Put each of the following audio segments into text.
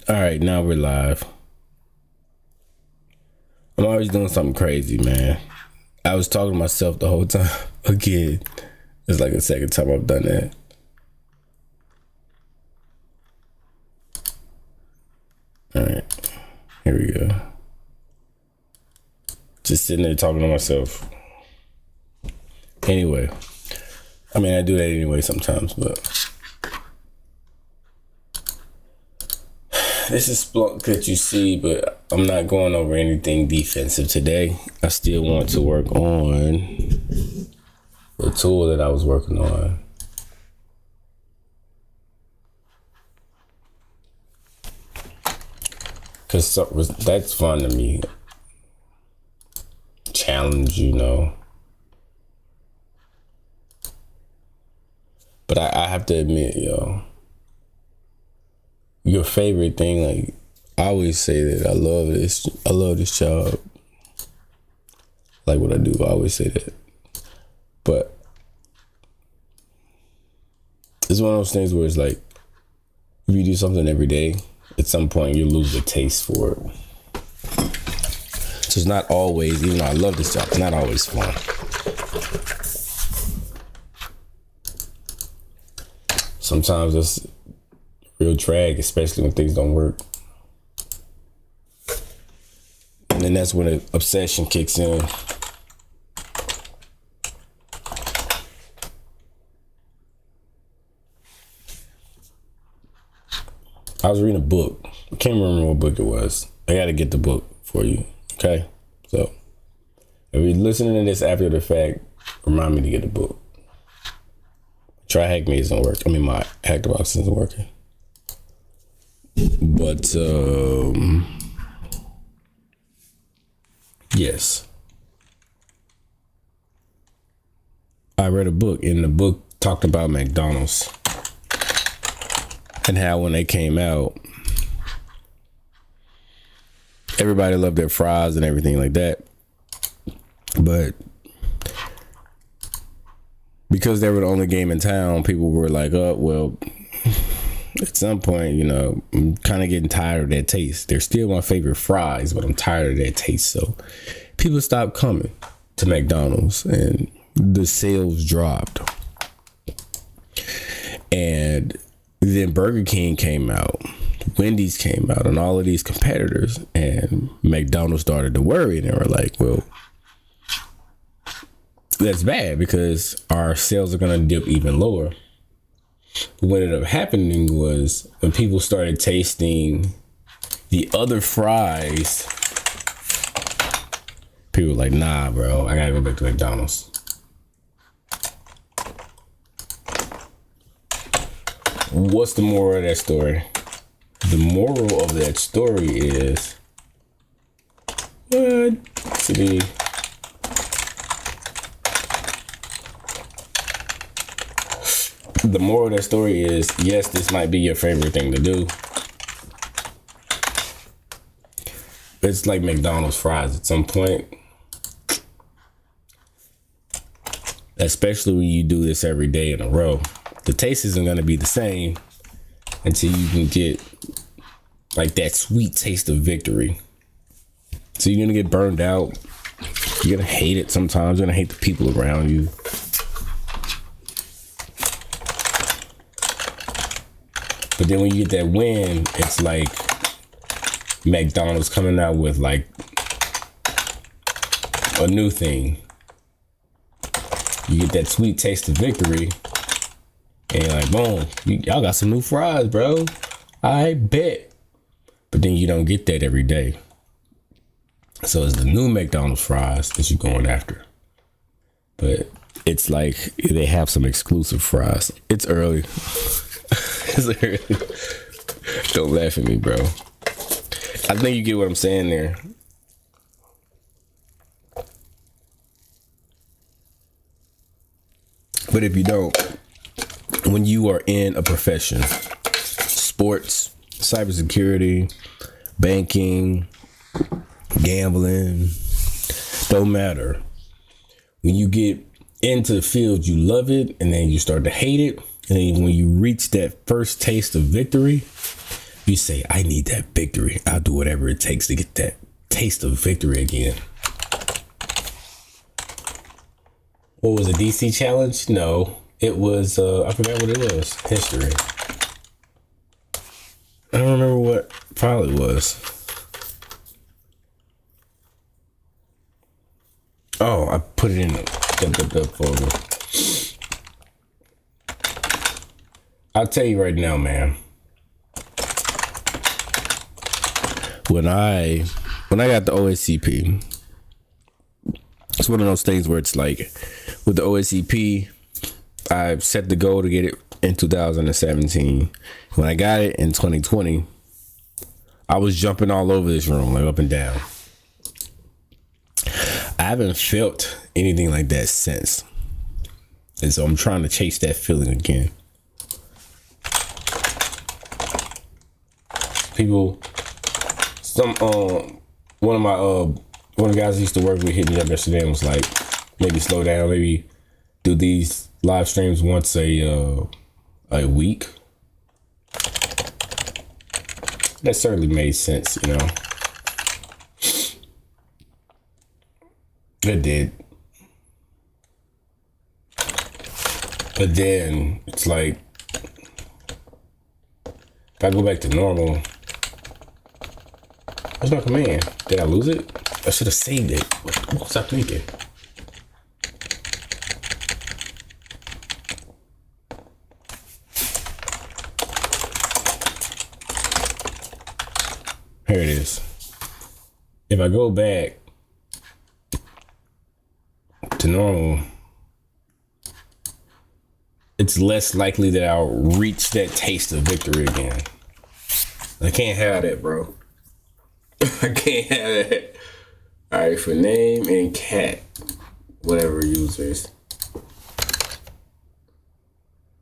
All right, now we're live. I'm always doing something crazy, man. I was talking to myself the whole time. Again, it's like the second time I've done that. All right, here we go. Just sitting there talking to myself. Anyway, I mean, I do that anyway sometimes, but this is Splunk that you see, but I'm not going over anything defensive today. I still want to work on the tool that I was working on. Because that's fun to me. Challenge, you know. But I have to admit, yo, your favorite thing, like, I always say that I love this job. Like what I do, I always say that. But it's one of those things where it's like, if you do something every day, at some point you lose the taste for it. So it's not always, even though I love this job, it's not always fun. Sometimes it's real drag, especially when things don't work. And then that's when the obsession kicks in. I was reading a book. I can't remember what book it was. I gotta get the book for you. Okay? So if you're listening to this after the fact, remind me to get the book. Try Hack Me isn't working. I mean, my Hackbox isn't working. But yes, I read a book, and the book talked about McDonald's and how when they came out, everybody loved their fries and everything like that. But because they were the only game in town, people were like, oh, well, at some point, you know, I'm kind of getting tired of that taste. They're still my favorite fries, but I'm tired of that taste. So people stopped coming to McDonald's and the sales dropped. And then Burger King came out, Wendy's came out, and all of these competitors, and McDonald's started to worry, and they were like, well, that's bad because our sales are going to dip even lower. What ended up happening was when people started tasting the other fries, people were like, nah, bro, I gotta go back to McDonald's. What's the moral of that story? The moral of that story is, the moral of that story is, yes, this might be your favorite thing to do. It's like McDonald's fries at some point. Especially when you do this every day in a row. The taste isn't going to be the same until you can get like that sweet taste of victory. So you're going to get burned out. You're going to hate it sometimes. You're going to hate the people around you. But then when you get that win, it's like McDonald's coming out with like a new thing. You get that sweet taste of victory, and you're like, boom, y'all got some new fries, bro. I bet. But then you don't get that every day. So it's the new McDonald's fries that you're going after. But it's like they have some exclusive fries. It's early. Don't laugh at me, bro. I think you get what I'm saying there. But if you don't, when you are in a profession, sports, cybersecurity, banking, gambling, don't matter. When you get into the field, you love it, and then you start to hate it. And then when you reach that first taste of victory, You say, I need that victory. I'll do whatever it takes to get that taste of victory again. What was a DC challenge? No, it was, I forgot what it was. History. I don't remember what probably was. Oh, I put it in the folder. I'll tell you right now, man. When I got the OSCP, it's one of those things where it's like with the OSCP, I set the goal to get it in 2017. When I got it in 2020, I was jumping all over this room, like up and down. I haven't felt anything like that since. And so I'm trying to chase that feeling again. People, one of the guys I used to work with hit me up yesterday and was like, maybe slow down, maybe do these live streams once a week. That certainly made sense, you know. It did. But then it's like, if I go back to normal, where's my command? Did I lose it? I should have saved it. What was I thinking? Here it is. If I go back to normal, it's less likely that I'll reach that taste of victory again. I can't have that, bro. I can't have that. All right, for name and cat, whatever users.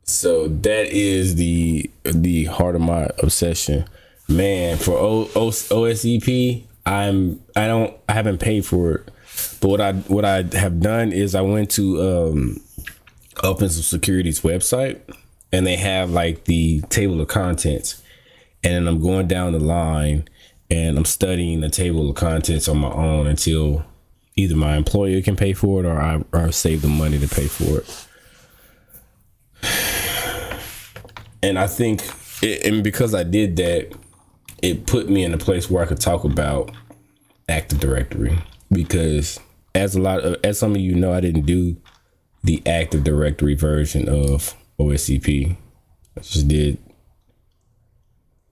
So that is the heart of my obsession, man. For OSEP, I haven't paid for it, but what I have done is I went to Offensive Security's website, and they have like the table of contents, and then I'm going down the line and I'm studying the table of contents on my own until either my employer can pay for it or I save the money to pay for it. And I think, and because I did that, it put me in a place where I could talk about Active Directory, because as some of you know, I didn't do the Active Directory version of OSCP. I just did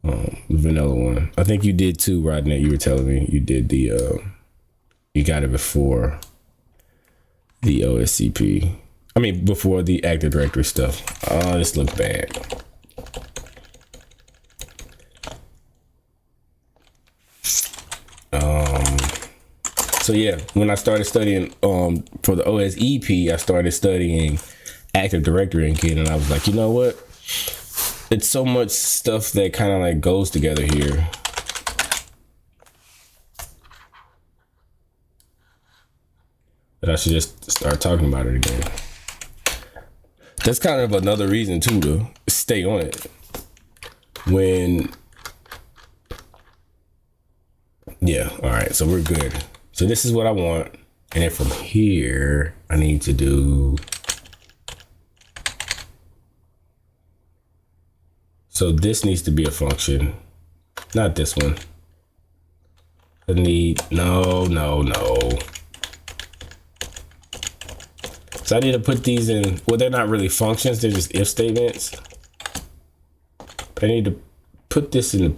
the vanilla one. I think you did too, Rodney. You were telling me you did the you got it before the OSCP. I mean, before the Active Directory stuff. Oh, this looks bad. So yeah, when I started studying for the OSEP, I started studying Active Directory again, and I was like, you know what? It's so much stuff that kind of like goes together here. That I should just start talking about it again. That's kind of another reason too to stay on it. Yeah, all right, so we're good. So this is what I want. And then from here, I need to do. So this needs to be a function, not this one. I need, no. So I need to put these in, well, they're not really functions, they're just if statements. But I need to put this in a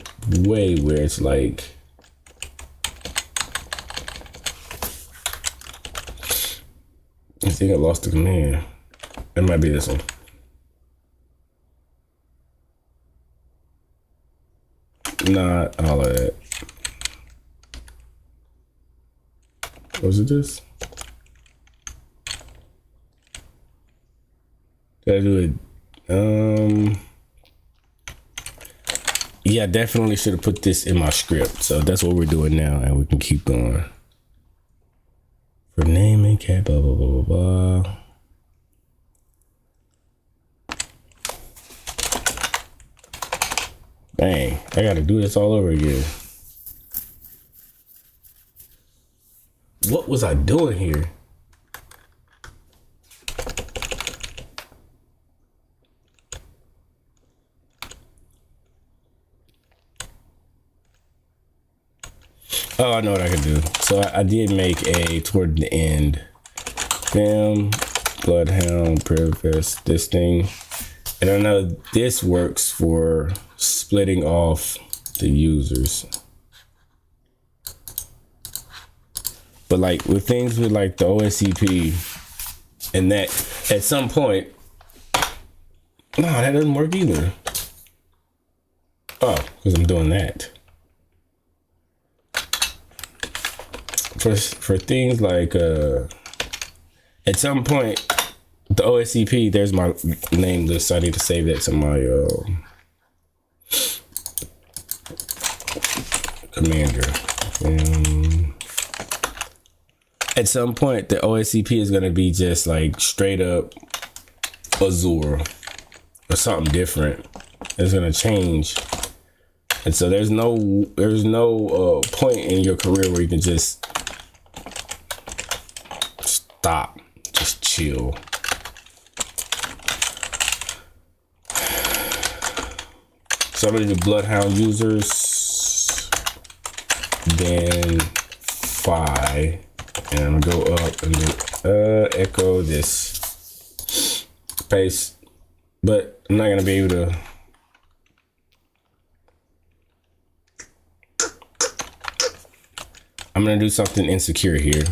way where it's like, I think I lost the command. It might be this one. Not all of that. Was it this? Did I do it? Yeah, I definitely should have put this in my script. So that's what we're doing now, and we can keep going. For name and cat, blah, blah, blah, blah, blah. Dang, I gotta do this all over again. What was I doing here? Oh, I know what I can do. So I did make a, toward the end, Bloodhound, Prevest, this thing. And I know this works for splitting off the users. But like with things with like the OSCP and that at some point, no, that doesn't work either. Oh, because I'm doing that. For things like at some point the OSCP, there's my name list. I need to save that to my commander. At some point the OSCP is going to be just like straight up Azure or something different. It's going to change. And so there's no point in your career where you can just stop, just chill. So I'm gonna do Bloodhound users, then Phi, and I'm gonna go up and do echo this, paste, but I'm not gonna be able to. I'm gonna do something insecure here.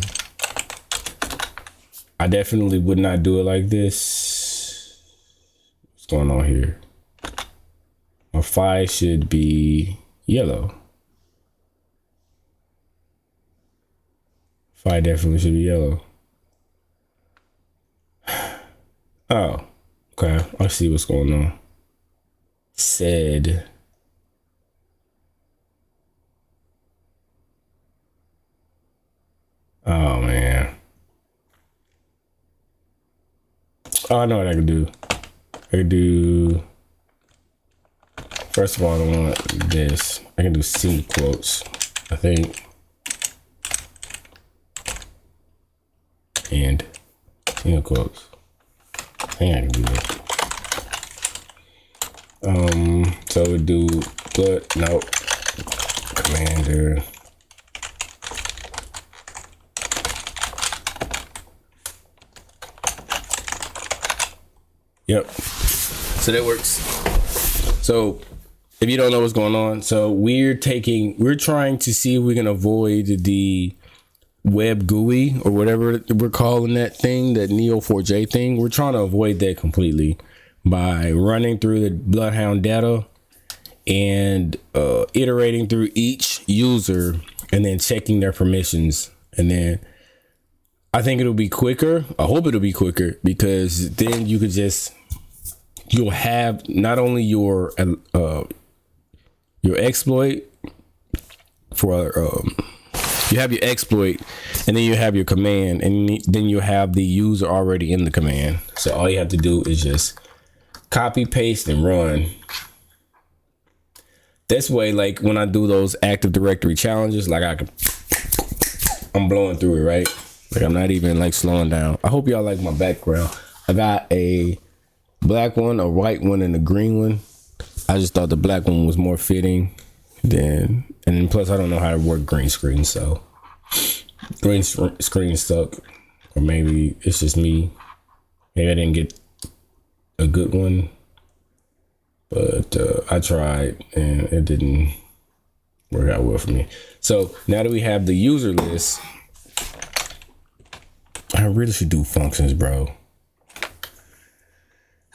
I definitely would not do it like this. What's going on here? My Phi should be yellow. Phi definitely should be yellow. Oh, okay. I see what's going on. Said. Oh man. Oh, I know what I can do. I can do. First of all, I don't want this. I can do single quotes, I think. And single quotes. I think I can do that. So we do commander. Yep. So that works. So if you don't know what's going on, so we're trying to see if we can avoid the web GUI or whatever we're calling that thing, that Neo4j thing. We're trying to avoid that completely by running through the Bloodhound data and iterating through each user and then checking their permissions. And then I think it'll be quicker. I hope it'll be quicker, because then you could you'll have not only your exploit for you have your exploit, and then you have your command, and then you have the user already in the command. So all you have to do is just copy, paste, and run. This way, like when I do those Active Directory challenges, like I'm blowing through it, right? Like I'm not even like slowing down. I hope y'all like my background. I got a black one, a white one, and a green one. I just thought the black one was more fitting and then plus I don't know how to work green screen, so green screen stuck, or maybe it's just me. Maybe I didn't get a good one, but I tried and it didn't work out well for me. So now that we have the user list, I really should do functions, bro.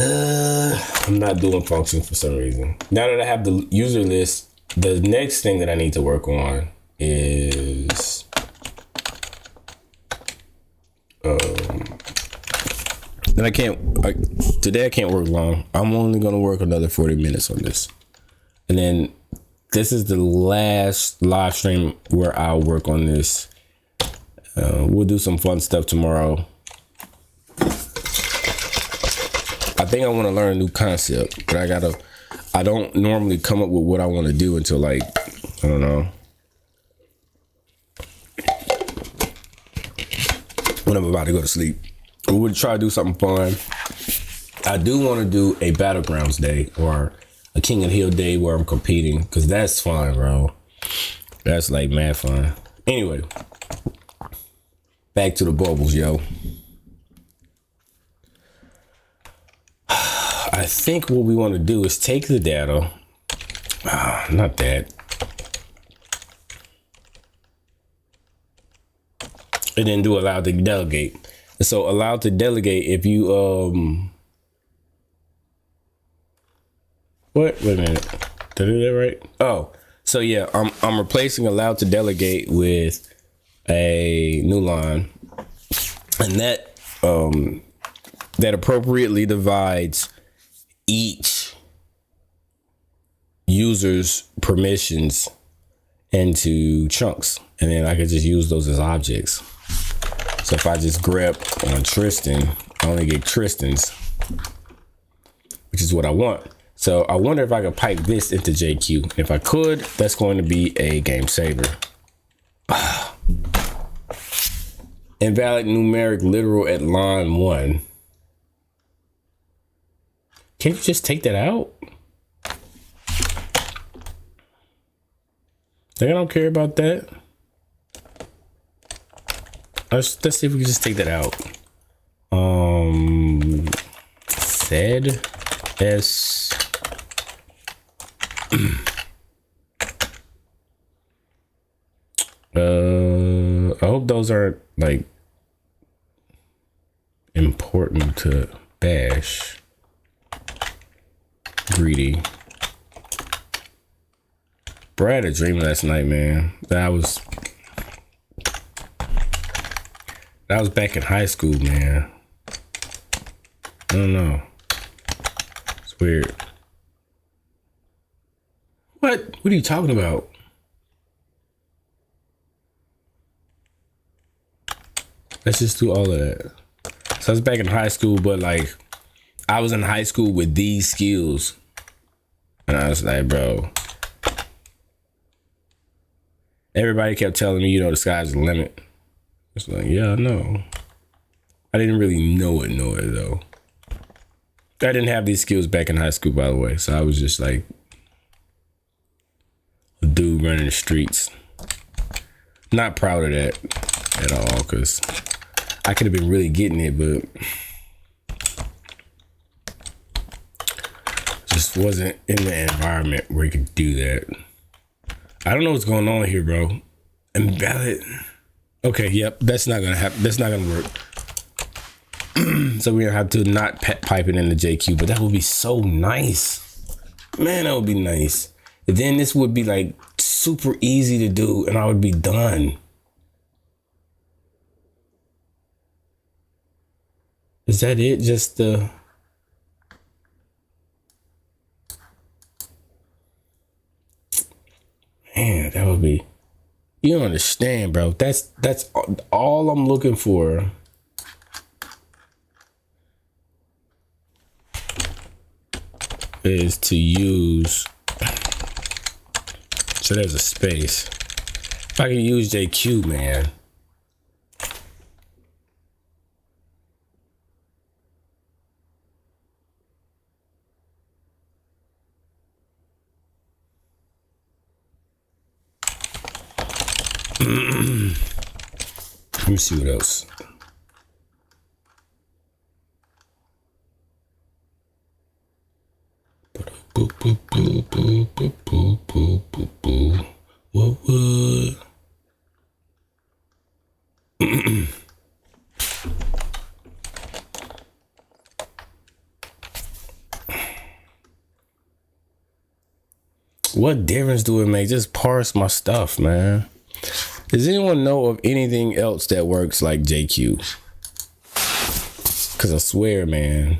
I'm not doing functions for some reason. Now that I have the user list, the next thing that I need to work on is then today I can't work long. I'm only gonna work another 40 minutes on this, and then this is the last live stream where I'll work on this. We'll do some fun stuff tomorrow. I think I want to learn a new concept, but I don't normally come up with what I want to do until like, I don't know, when I'm about to go to sleep. We would try to do something fun. I do want to do a Battlegrounds day or a King of the Hill day where I'm competing, because that's fun, bro. That's like mad fun. Anyway, back to the bubbles, yo. I think what we want to do is take the data. Not that. And then do allow to delegate. So allow to delegate, if you wait a minute. Did I do that right? Oh, so yeah, I'm replacing allow to delegate with a new line, and that that appropriately divides each user's permissions into chunks, and then I could just use those as objects. So if I just grab on Tristan, I only get Tristan's, which is what I want. So I wonder if I could pipe this into JQ. If I could, that's going to be a game saver. Invalid numeric literal at line 1. Can you just take that out? Like, I don't care about that. Let's see if we can just take that out. Said S. I hope those aren't like important to bash. Greedy. Bro, I had a dream last night, man. That was back in high school, man. I don't know. It's weird. What? What are you talking about? Let's just do all of that. So I was back in high school, but like, I was in high school with these skills. And I was like, bro. Everybody kept telling me, you know, the sky's the limit. It's like, yeah, I know. I didn't really know it though. I didn't have these skills back in high school, by the way. So I was just like a dude running the streets. Not proud of that at all, because I could have been really getting it, but just wasn't in the environment where you could do that. I don't know what's going on here, bro. Invalid. Okay, yep, that's not gonna happen. That's not gonna work. So we're gonna have to not pipe it into JQ, but that would be so nice. Man, that would be nice. And then this would be like super easy to do, and I would be done. Is that it? Just the... Man, that would be... You don't understand, bro. That's all I'm looking for. Is to use... So there's a space. If I can use JQ, man. Let me see what else. What difference do it make? Just parse my stuff, man. Does anyone know of anything else that works like JQ? Because I swear, man.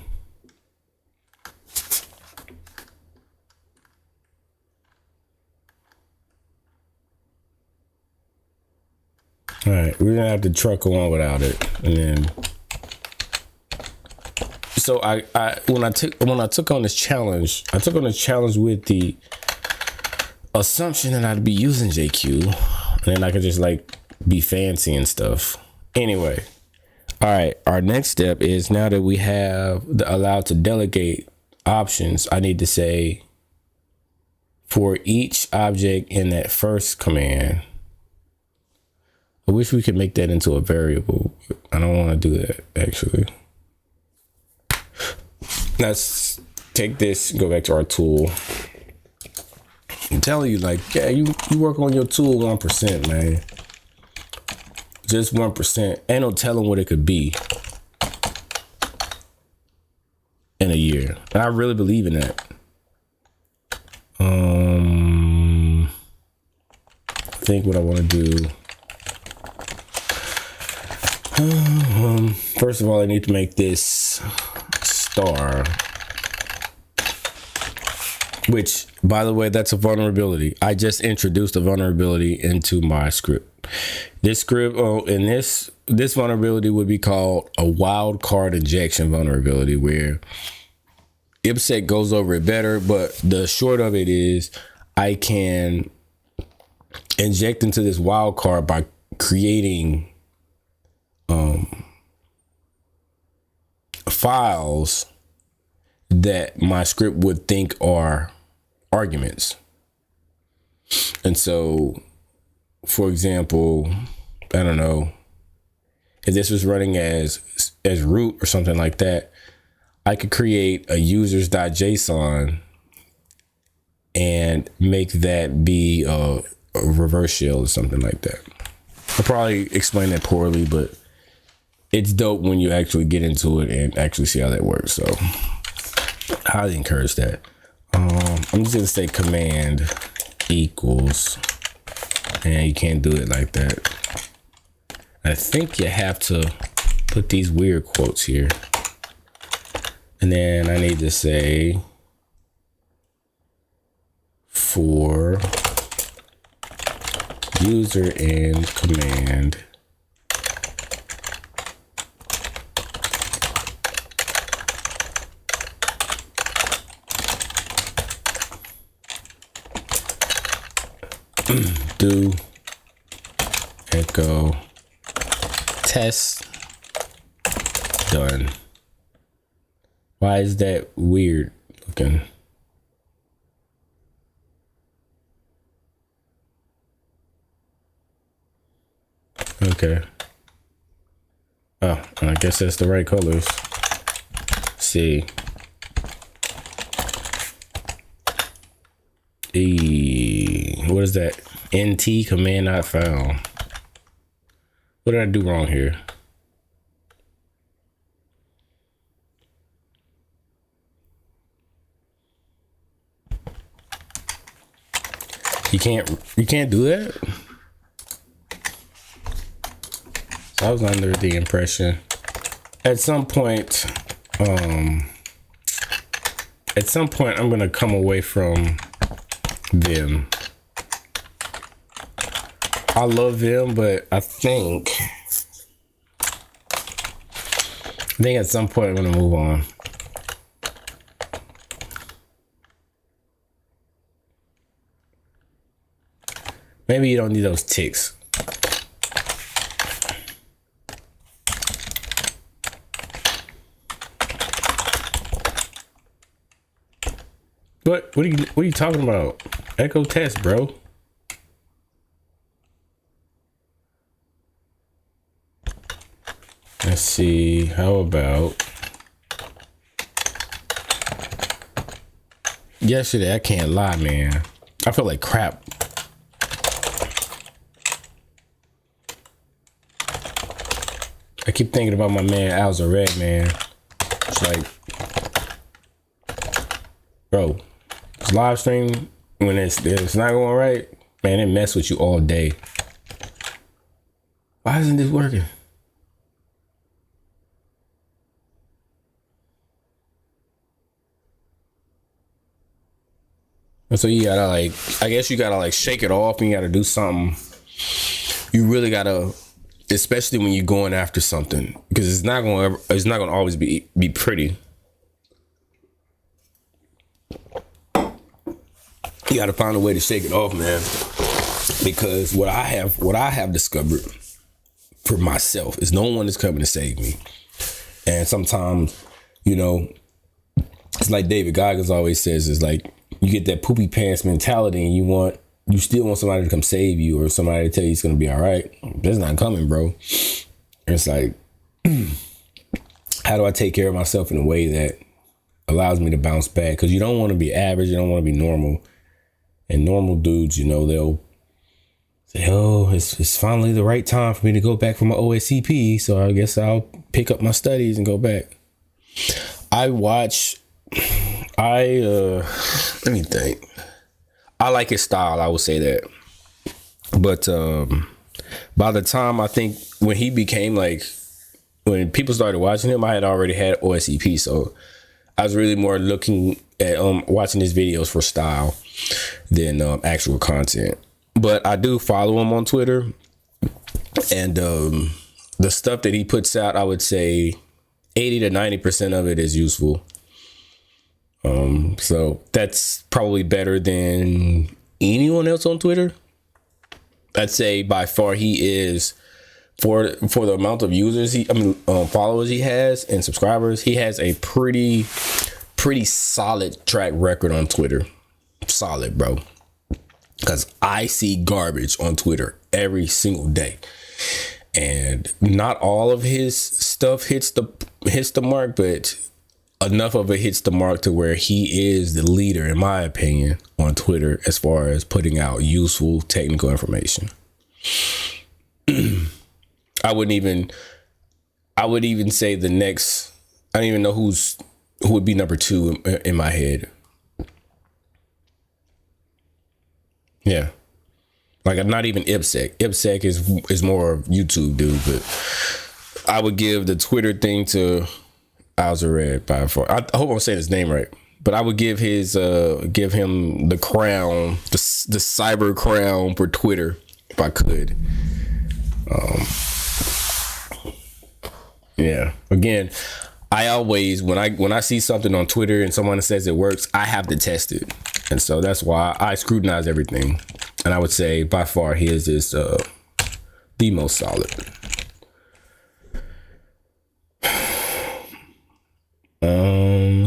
All right, we're gonna have to truck on without it, and then So I when I took on this challenge, I took on a challenge with the assumption that I'd be using JQ, and then I could just like be fancy and stuff. Anyway, all right. Our next step is, now that we have the allowed to delegate options, I need to say, for each object in that first command. I wish we could make that into a variable. I don't want to do that, actually. Let's take this, go back to our tool. I'm telling you, like, yeah, you work on your tool 1%, man. Just 1%. Ain't no telling what it could be in a year. And I really believe in that. I think what I want to do. First of all, I need to make this star. Which, by the way, that's a vulnerability. I just introduced a vulnerability into my script. This script, and this vulnerability would be called a wildcard injection vulnerability, where IPSec goes over it better, but the short of it is I can inject into this wildcard by creating files that my script would think are arguments. And so, for example, I don't know, if this was running as root or something like that, I could create a users.json and make that be a reverse shell or something like that. I'll probably explain that poorly, but it's dope when you actually get into it and actually see how that works. So I highly encourage that. I'm just gonna say command equals, and you can't do it like that. I think you have to put these weird quotes here. And then I need to say for user and command do echo test done. Why is that weird looking? Okay. Oh, I guess that's the right colors. Let's see. What is that? NT command not found. What did I do wrong here? You can't do that? So I was under the impression at some point I'm gonna come away from Vim. I love Vim, but I think at some point I'm gonna move on. Maybe you don't need those ticks. What are you talking about? Echo test, bro. Let's see, how about yesterday? I can't lie, man. I feel like crap. I keep thinking about my man Alza Red, man. It's like, bro, this live stream, when it's not going right, man, it mess with you all day. Why isn't this working? And so you gotta I guess you gotta shake it off, and you gotta do something. You really gotta, especially when you're going after something, because it's not gonna always be pretty. You got to find a way to shake it off, man. Because what I have discovered for myself is no one is coming to save me. And sometimes, you know, it's like David Goggins always says, is like you get that poopy pants mentality and you still want somebody to come save you or somebody to tell you it's going to be all right. That's not coming, bro. And it's like, how do I take care of myself in a way that allows me to bounce back? Because you don't want to be average. You don't want to be normal. And normal dudes, you know, they'll say, oh, it's finally the right time for me to go back for my OSCP. So I guess I'll pick up my studies and go back. Let me think. I like his style. I would say that. But by the time I think when he became when people started watching him, I had already had OSCP. So I was really more looking at watching his videos for style than actual content. But I do follow him on Twitter. And the stuff that he puts out, I would say 80 to 90% of it is useful. So that's probably better than anyone else on Twitter. I'd say by far he is, for the amount of users followers he has and subscribers, he has a pretty solid track record on Twitter. Solid, bro. Because I see garbage on Twitter every single day. And not all of his stuff hits the mark, but enough of it hits the mark to where he is the leader, in my opinion, on Twitter as far as putting out useful technical information. I would even say the next, I don't even know who would be number 2 in my head. Yeah. Like, not even Ipsec. Ipsec is more YouTube dude, but I would give the Twitter thing to Alzared by far. I hope I'm saying his name right, but I would give him the crown, the cyber crown for Twitter if I could. Yeah. Again, I always when I see something on Twitter and someone says it works, I have to test it, and so that's why I scrutinize everything. And I would say by far his is the most solid.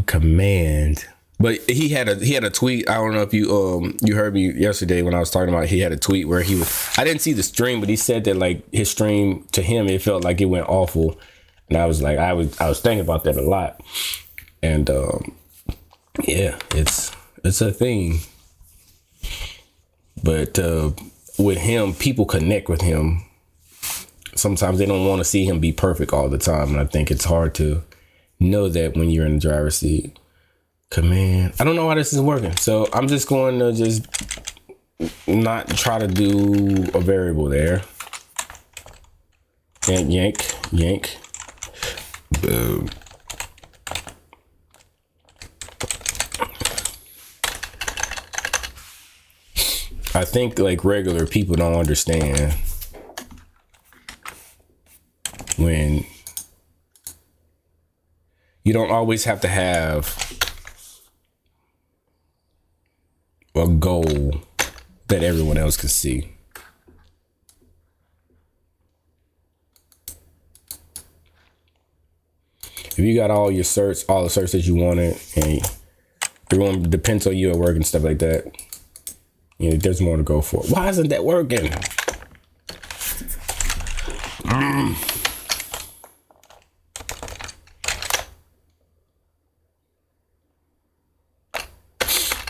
Command, but he had a tweet. I don't know if you heard me yesterday when I was talking about. He had a tweet where I didn't see the stream, but he said that like his stream, to him it felt like it went awful, and I was like, I was thinking about that a lot, and yeah, it's a thing. But with him, people connect with him. Sometimes they don't want to see him be perfect all the time, and I think it's hard to know that when you're in the driver's seat. Command. I don't know why this is working, so I'm just going to just not try to do a variable there. And yank. Boom. I think like regular people don't understand when you don't always have to have a goal that everyone else can see. If you got all the certs that you wanted, and everyone depends on you at work and stuff like that, you know, there's more to go for. Why isn't that working?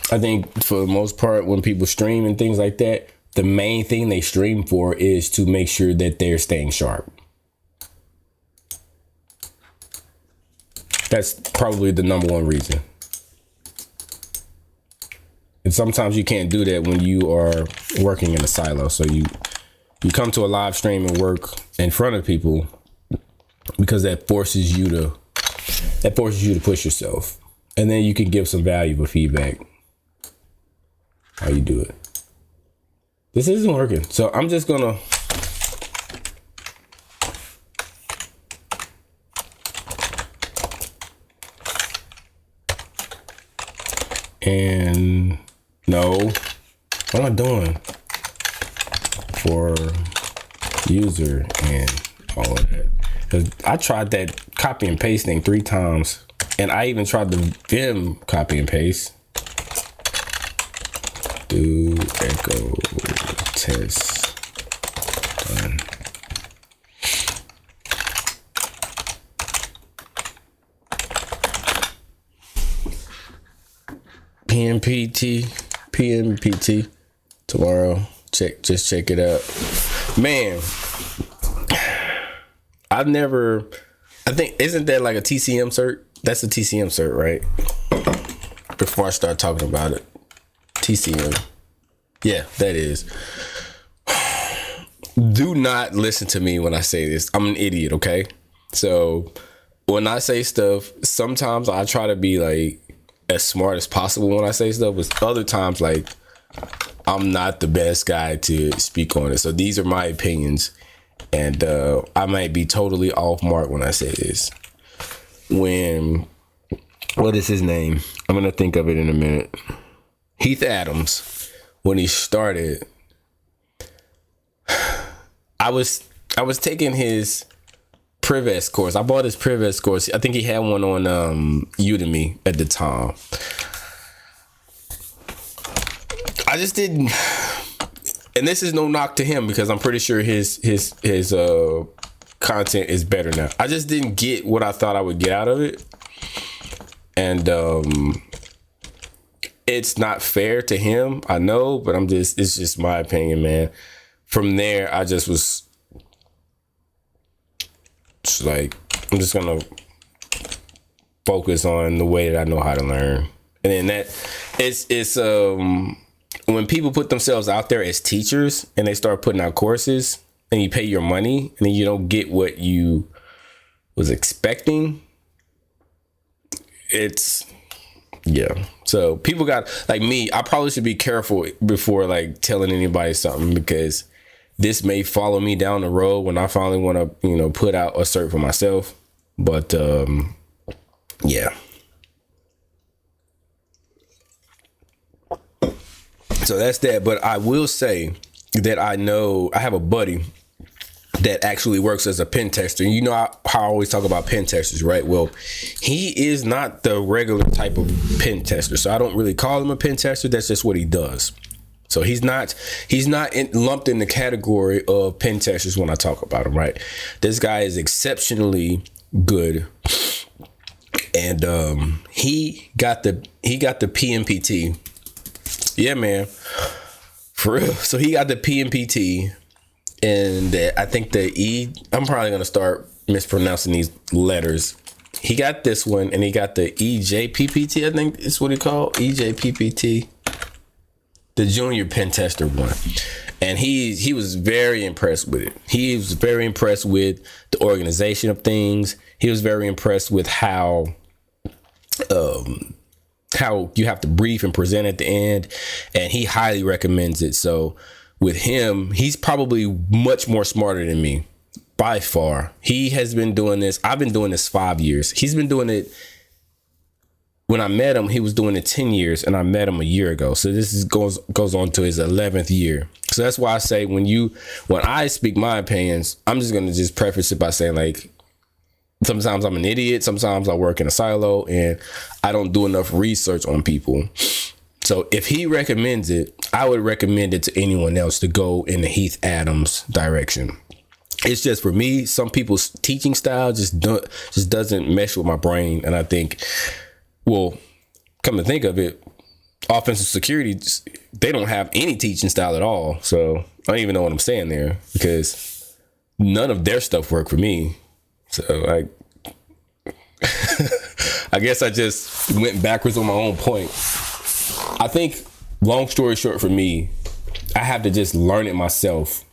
I think for the most part, when people stream and things like that, the main thing they stream for is to make sure that they're staying sharp. That's probably the number one reason. And sometimes you can't do that when you are working in a silo. So you come to a live stream and work in front of people because that forces you to push yourself. And then you can give some valuable feedback. How you do it. This isn't working. So I'm just gonna and no. What am I doing? For user and all of that. 'Cause I tried that copy and paste thing 3 times. And I even tried the Vim copy and paste. Do echo test. Done. PMPT tomorrow. Just check it out. Man, I think, isn't that like a TCM cert? That's a TCM cert, right? Before I start talking about it. TCM. Yeah, that is. Do not listen to me when I say this. I'm an idiot, okay? So when I say stuff, sometimes I try to be like as smart as possible when I say stuff, but other times like I'm not the best guy to speak on it. So these are my opinions, and I might be totally off mark when I say this. What is his name? I'm gonna think of it in a minute. Heath Adams, when he started, I was taking his Privest course. I bought his Privest course. I think he had one on Udemy at the time. I just didn't, and this is no knock to him because I'm pretty sure his content is better now. I just didn't get what I thought I would get out of it, and it's not fair to him, I know, but it's just my opinion, man. From there, I just was just like, I'm just gonna focus on the way that I know how to learn. And then that it's when people put themselves out there as teachers and they start putting out courses and you pay your money and then you don't get what you was expecting, yeah. So people got, like me, I probably should be careful before like telling anybody something, because this may follow me down the road when I finally want to, put out a cert for myself. But yeah. So that's that. But I will say that I have a buddy that actually works as a pen tester. You know how I always talk about pen testers, right? Well, he is not the regular type of pen tester. So I don't really call him a pen tester. That's just what he does. So he's not lumped in the category of pen testers when I talk about him, right? This guy is exceptionally good. And he got the PMPT. Yeah, man. For real. So he got the PMPT. And I think I'm probably going to start mispronouncing these letters. He got this one, and he got the EJPPT, I think is what he called, EJPPT, the junior pen tester one. And he was very impressed with it. He was very impressed with the organization of things. He was very impressed with how you have to brief and present at the end, and he highly recommends it. So with him, he's probably much more smarter than me by far. He has been doing this. I've been doing this 5 years. He's been doing it. When I met him, he was doing it 10 years, and I met him a year ago. So this goes on to his 11th year. So that's why I say when I speak my opinions, I'm just going to just preface it by saying, like, sometimes I'm an idiot. Sometimes I work in a silo and I don't do enough research on people. So if he recommends it, I would recommend it to anyone else to go in the Heath Adams direction. It's just, for me, some people's teaching style just doesn't mesh with my brain. And I think, well, come to think of it, offensive security, they don't have any teaching style at all. So I don't even know what I'm saying there, because none of their stuff worked for me. So I guess I just went backwards on my own point. I think, long story short, for me, I have to just learn it myself,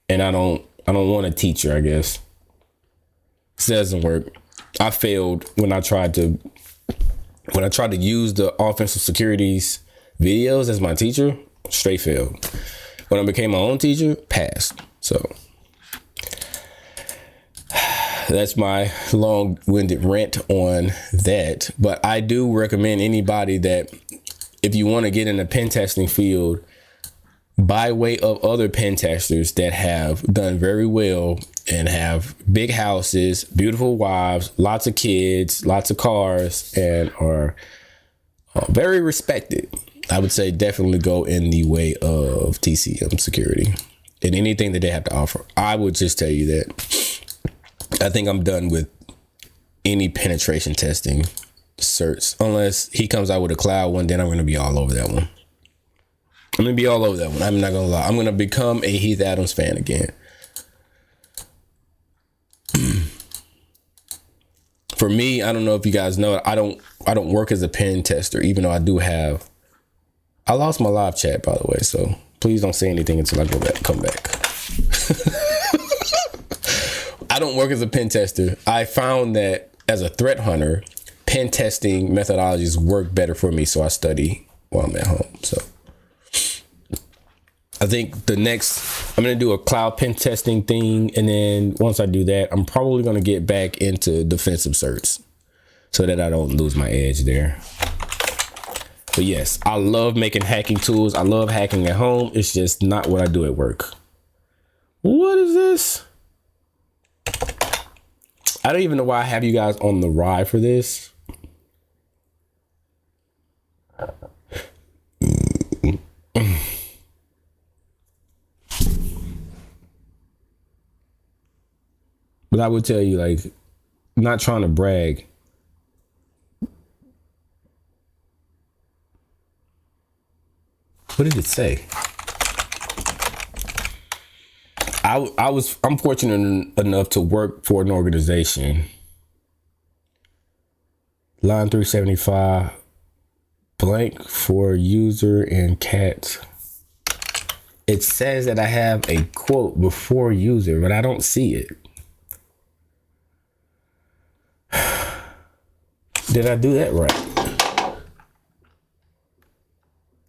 and I don't want a teacher, I guess. It doesn't work. I failed when I tried to use the offensive securities videos as my teacher. Straight failed. When I became my own teacher, passed. So that's my long-winded rant on that. But I do recommend anybody that, if you want to get in the pen testing field, by way of other pen testers that have done very well and have big houses, beautiful wives, lots of kids, lots of cars, and are very respected. I would say definitely go in the way of TCM Security and anything that they have to offer. I would just tell you that I think I'm done with any penetration testing certs, unless he comes out with a cloud one, then I'm going to be all over that one. I'm going to be all over that one. I'm not going to lie. I'm going to become a Heath Adams fan again. For me, I don't know if you guys know, I don't work as a pen tester, even though I lost my live chat, by the way, so please don't say anything until I come back. I don't work as a pen tester. I found that as a threat hunter, pen testing methodologies work better for me, so I study while I'm at home. So I think I'm going to do a cloud pen testing thing, and then once I do that, I'm probably going to get back into defensive certs so that I don't lose my edge there. But yes, I love making hacking tools. I love hacking at home. It's just not what I do at work. What is this? I don't even know why I have you guys on the ride for this. But I would tell you, like, not trying to brag. What did it say? I'm fortunate enough to work for an organization. Line 375, blank for user and cat. It says that I have a quote before user, but I don't see it. Did I do that right?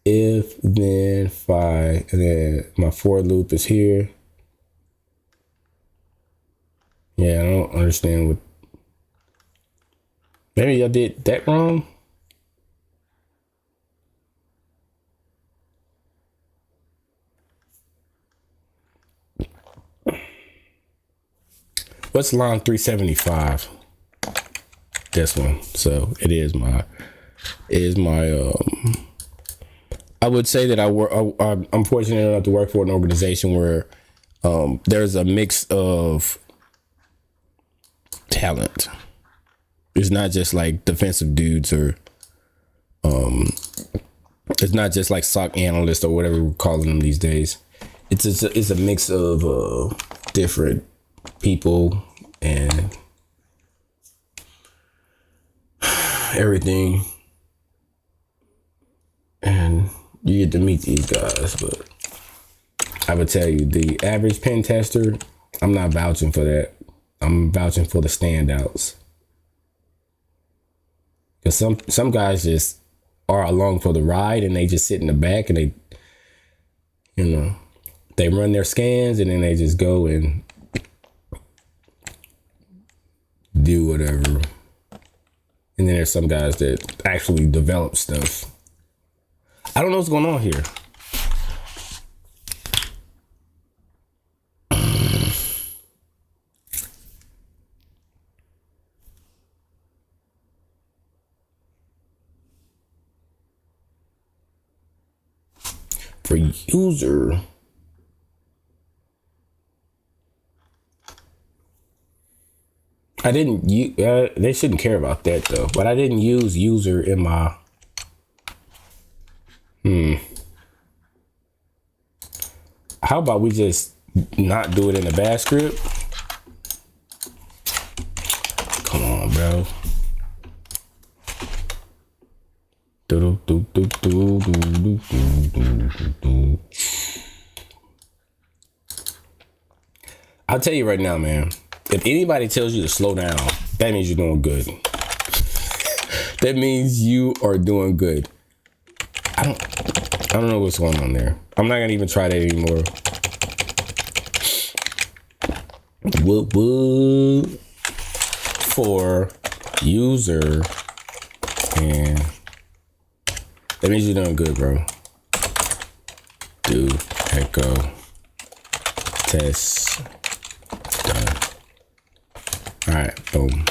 If, then, phi, and then my for loop is here. Yeah, I don't understand what. Maybe I did that wrong. What's line 375? This one. So it is my I would say that I'm fortunate enough to work for an organization where there's a mix of talent. It's not just like defensive dudes, or it's not just like SOC analysts or whatever we're calling them these days. It's a mix of different people and everything, and you get to meet these guys. But I would tell you, the average pen tester, I'm not vouching for that. I'm vouching for the standouts. Because some guys just are along for the ride, and they just sit in the back, and they run their scans, and then they just go and do whatever. And then there's some guys that actually develop stuff. I don't know what's going on here. For user, I didn't use, they shouldn't care about that though, but I didn't use user in my, how about we just not do it in the bash script? Come on, bro. I'll tell you right now, man. If anybody tells you to slow down, that means you're doing good. That means you are doing good. I don't know what's going on there. I'm not gonna even try that anymore. Whoop for user, and that means you're doing good, bro. do echo test done. All right, boom.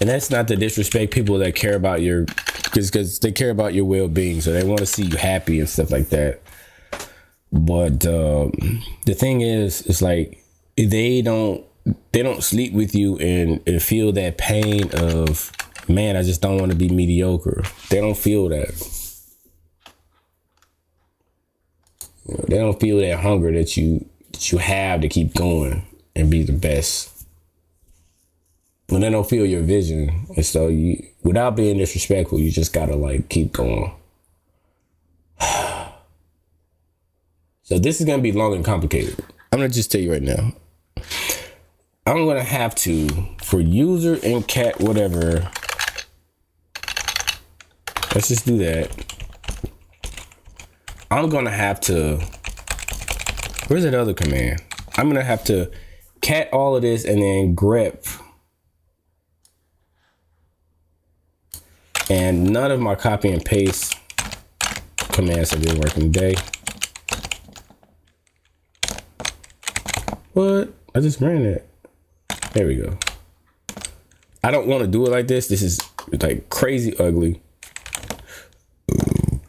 And that's not to disrespect people that care about your, because they care about your well-being, so they want to see you happy and stuff like that. But the thing is, it's like they don't sleep with you and feel that pain of, man, I just don't want to be mediocre. They don't feel that. They don't feel that hunger that you have to keep going and be the best. When they don't feel your vision, and so you, without being disrespectful, you just gotta like keep going. So this is gonna be long and complicated. I'm gonna just tell you right now. I'm gonna have to, for user and cat whatever. Let's just do that. I'm gonna have to. Where's that other command? I'm gonna have to cat all of this and then grep. And none of my copy and paste commands have been working today. What? I just ran it. There we go. I don't want to do it like this. This is like crazy ugly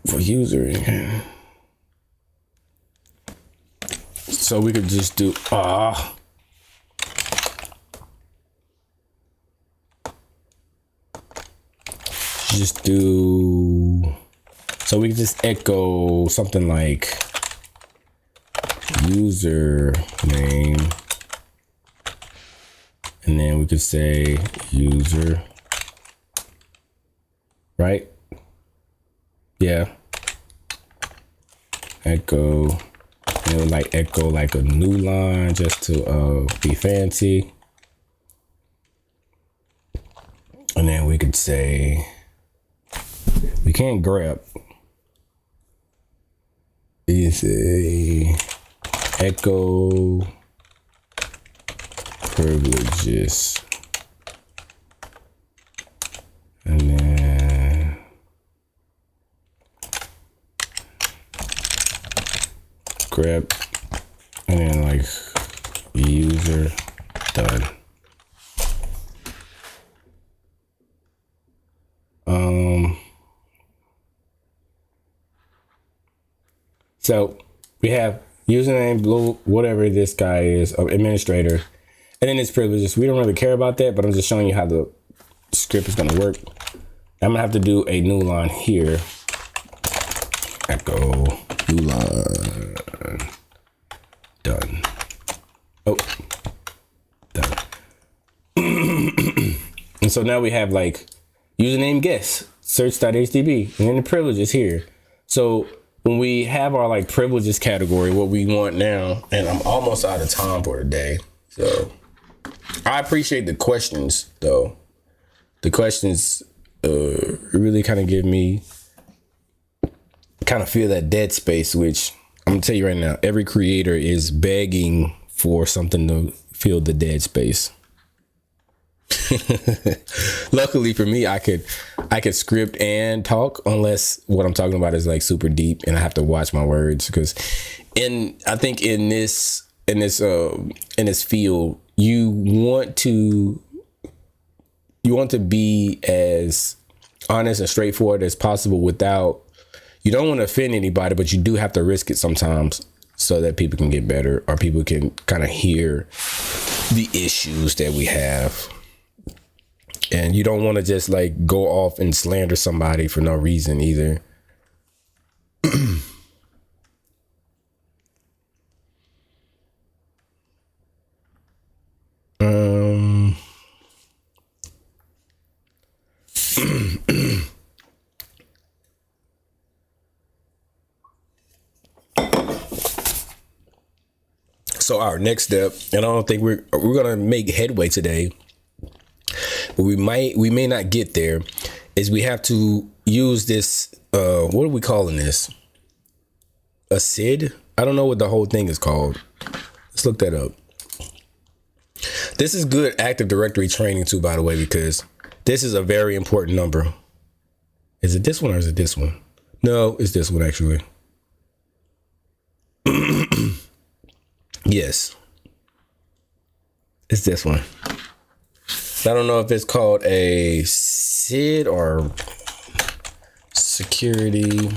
for user. So we could just do so we can just echo something like user name, and then we could say user, right? Yeah. Echo, and like echo like a new line just to be fancy. And then we could say, we can't grab. Is a echo privileges, and then grab, and then like user done. So we have username, blue, whatever this guy is, administrator, and then it's privileges. We don't really care about that, but I'm just showing you how the script is gonna work. I'm gonna have to do a new line here. Echo new line. Done. Oh, done. And so now we have like username guest, search.htb, and then the privileges here. So when we have our like privileges category, what we want now, and I'm almost out of time for today. So I appreciate the questions though. The questions really kind of give me, kind of feel that dead space, which I'm gonna tell you right now, every creator is begging for something to fill the dead space. Luckily for me, I could script and talk, unless what I'm talking about is like super deep and I have to watch my words, because I think in this field, you want to be as honest and straightforward as possible without, you don't want to offend anybody, but you do have to risk it sometimes so that people can get better, or people can kind of hear the issues that we have. And you don't want to just like go off and slander somebody for no reason either. So our next step, and I don't think we're gonna make headway today, but we may not get there, is we have to use this, what are we calling this? A SID? I don't know what the whole thing is called. Let's look that up. This is good Active Directory training too, by the way, because this is a very important number. Is it this one or is it this one? No, it's this one actually. Yes. It's this one. I don't know if it's called a SID or security.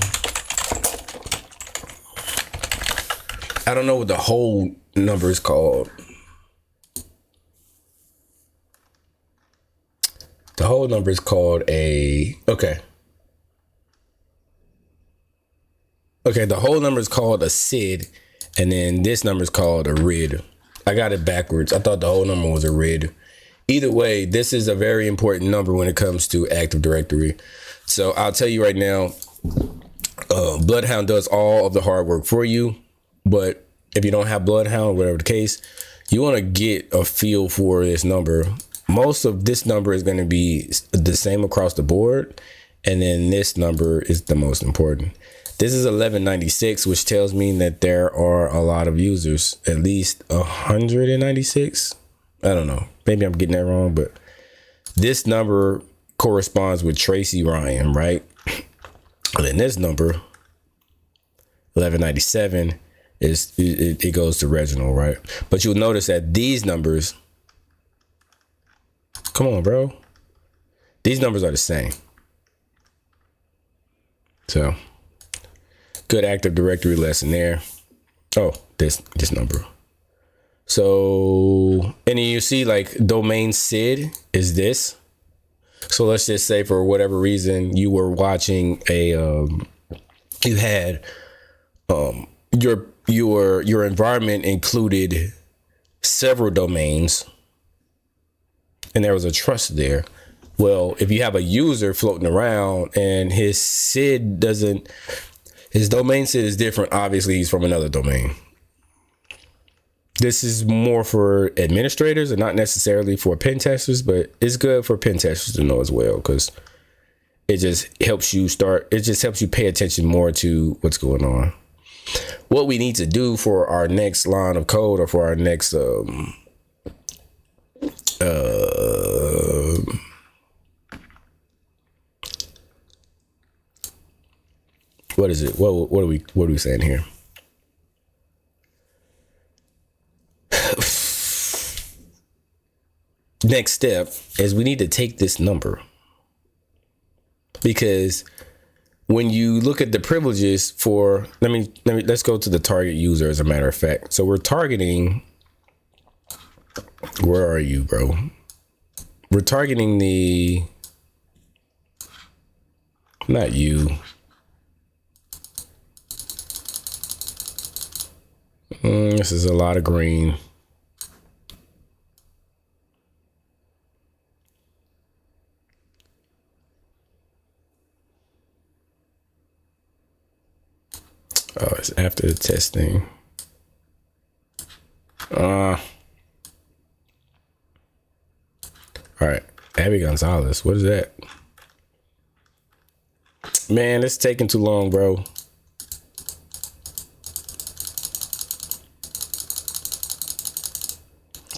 I don't know what the whole number is called. The whole number is called a, okay. Okay, the whole number is called a SID, and then this number is called a RID. I got it backwards. I thought the whole number was a RID. Either way, this is a very important number when it comes to Active Directory. So I'll tell you right now, Bloodhound does all of the hard work for you. But if you don't have Bloodhound, whatever the case, you want to get a feel for this number. Most of this number is going to be the same across the board. And then this number is the most important. This is 1196, which tells me that there are a lot of users, at least 196. I don't know. Maybe I'm getting that wrong, but this number corresponds with Tracy Ryan, right? And then this number, 1197, it goes to Reginald, right? But you'll notice that these numbers, come on, bro. These numbers are the same. So, good Active Directory lesson there. Oh, this number. So, and then you see like domain SID is this. So let's just say for whatever reason you were watching a, you had your environment included several domains, and there was a trust there. Well, if you have a user floating around and his domain SID is different, obviously he's from another domain. This is more for administrators and not necessarily for pen testers, but it's good for pen testers to know as well, because it just helps you pay attention more to what's going on. What we need to do for our next line of code, or for our next what is it? What are we saying here? Next step is we need to take this number, because when you look at the privileges for, let's go to the target user as a matter of fact. So we're targeting, where are you, bro? We're targeting not you. This is a lot of green. Oh, it's after the testing. All right, Abby Gonzalez. What is that? Man, it's taking too long, bro.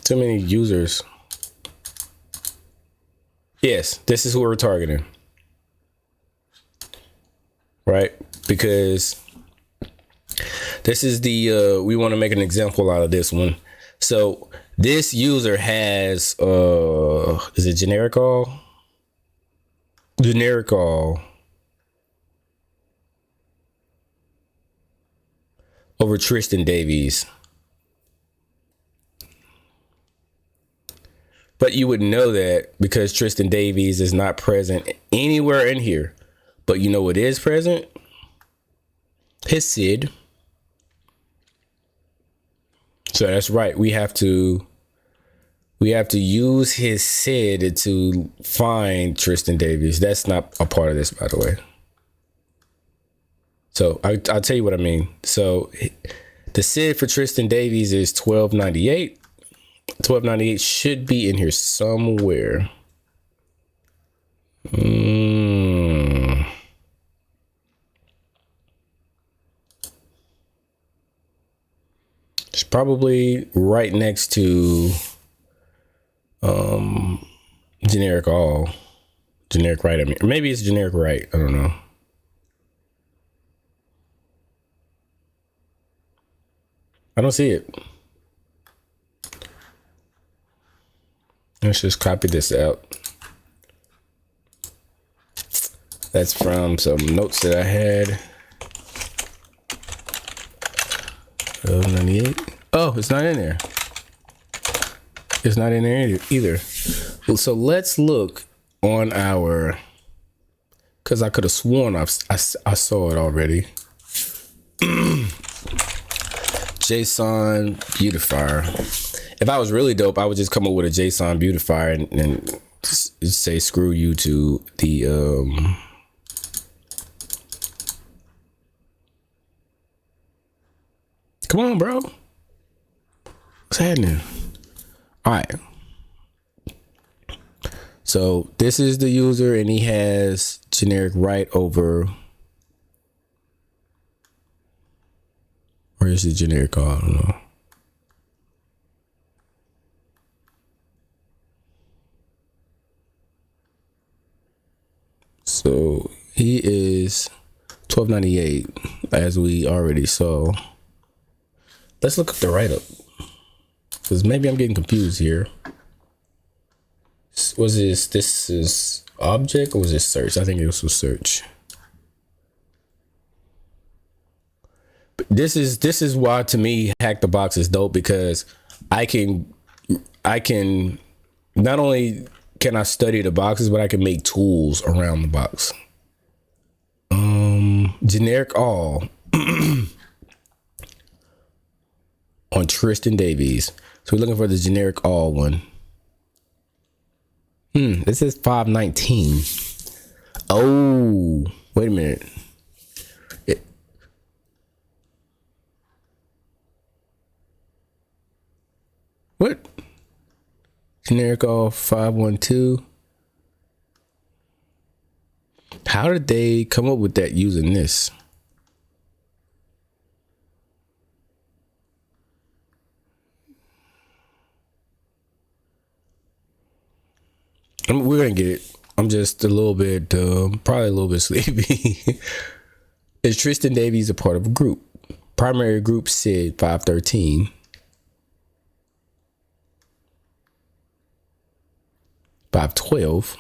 Too many users. Yes, this is who we're targeting. Right? Because this is we want to make an example out of this one. So this user has, is it generic all? Generic all over Tristan Davies. But you would know that because Tristan Davies is not present anywhere in here. But you know what is present? His SID. So that's right. We have to use his SID to find Tristan Davies. That's not a part of this, by the way. So I'll tell you what I mean. So the SID for Tristan Davies is 1298. 1298 should be in here somewhere. It's probably right next to generic all. Generic right, I mean. Or maybe it's generic right. I don't know. I don't see it. Let's just copy this out. That's from some notes that I had. 98. Oh, it's not in there. It's not in there either. So let's look on our, because I could have sworn I saw it already. JSON beautifier. If I was really dope, I would just come up with a JSON beautifier and just say screw you to the Come on, bro. What's happening? All right. So this is the user, and he has generic right over. Where is the generic? Oh, I don't know. So he is 1298, as we already saw. Let's look up the write-up, because maybe I'm getting confused here. Was this is object or was this search? I think it was search. But this is why, to me, Hack the Box is dope, because I can not only can I study the boxes, but I can make tools around the box. Generic all on Tristan Davies. So we're looking for the generic all one. This is 519. Oh, wait a minute. What? Generic all 512. How did they come up with that using this? We're gonna get it. I'm just a little bit, probably a little bit sleepy. Is Tristan Davies a part of a group? Primary group SID 513. 512.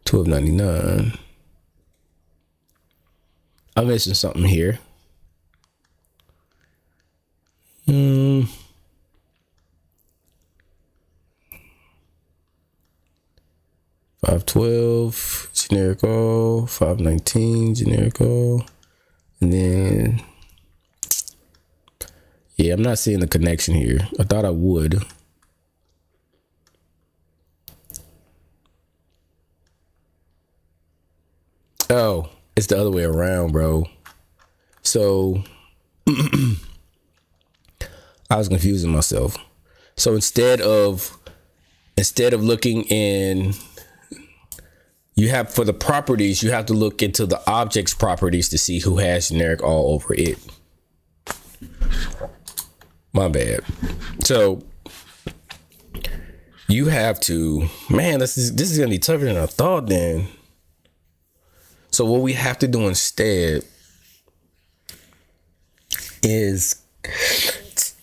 $12.99. I'm missing something here. 512 generic all, 519 generic all, and then yeah, I'm not seeing the connection here. I thought I would. Oh, it's the other way around, bro. So I was confusing myself. So instead of looking in, you have, for the properties, you have to look into the object's properties to see who has generic all over it. My bad. So you have to, man, this is gonna be tougher than I thought then. So what we have to do instead is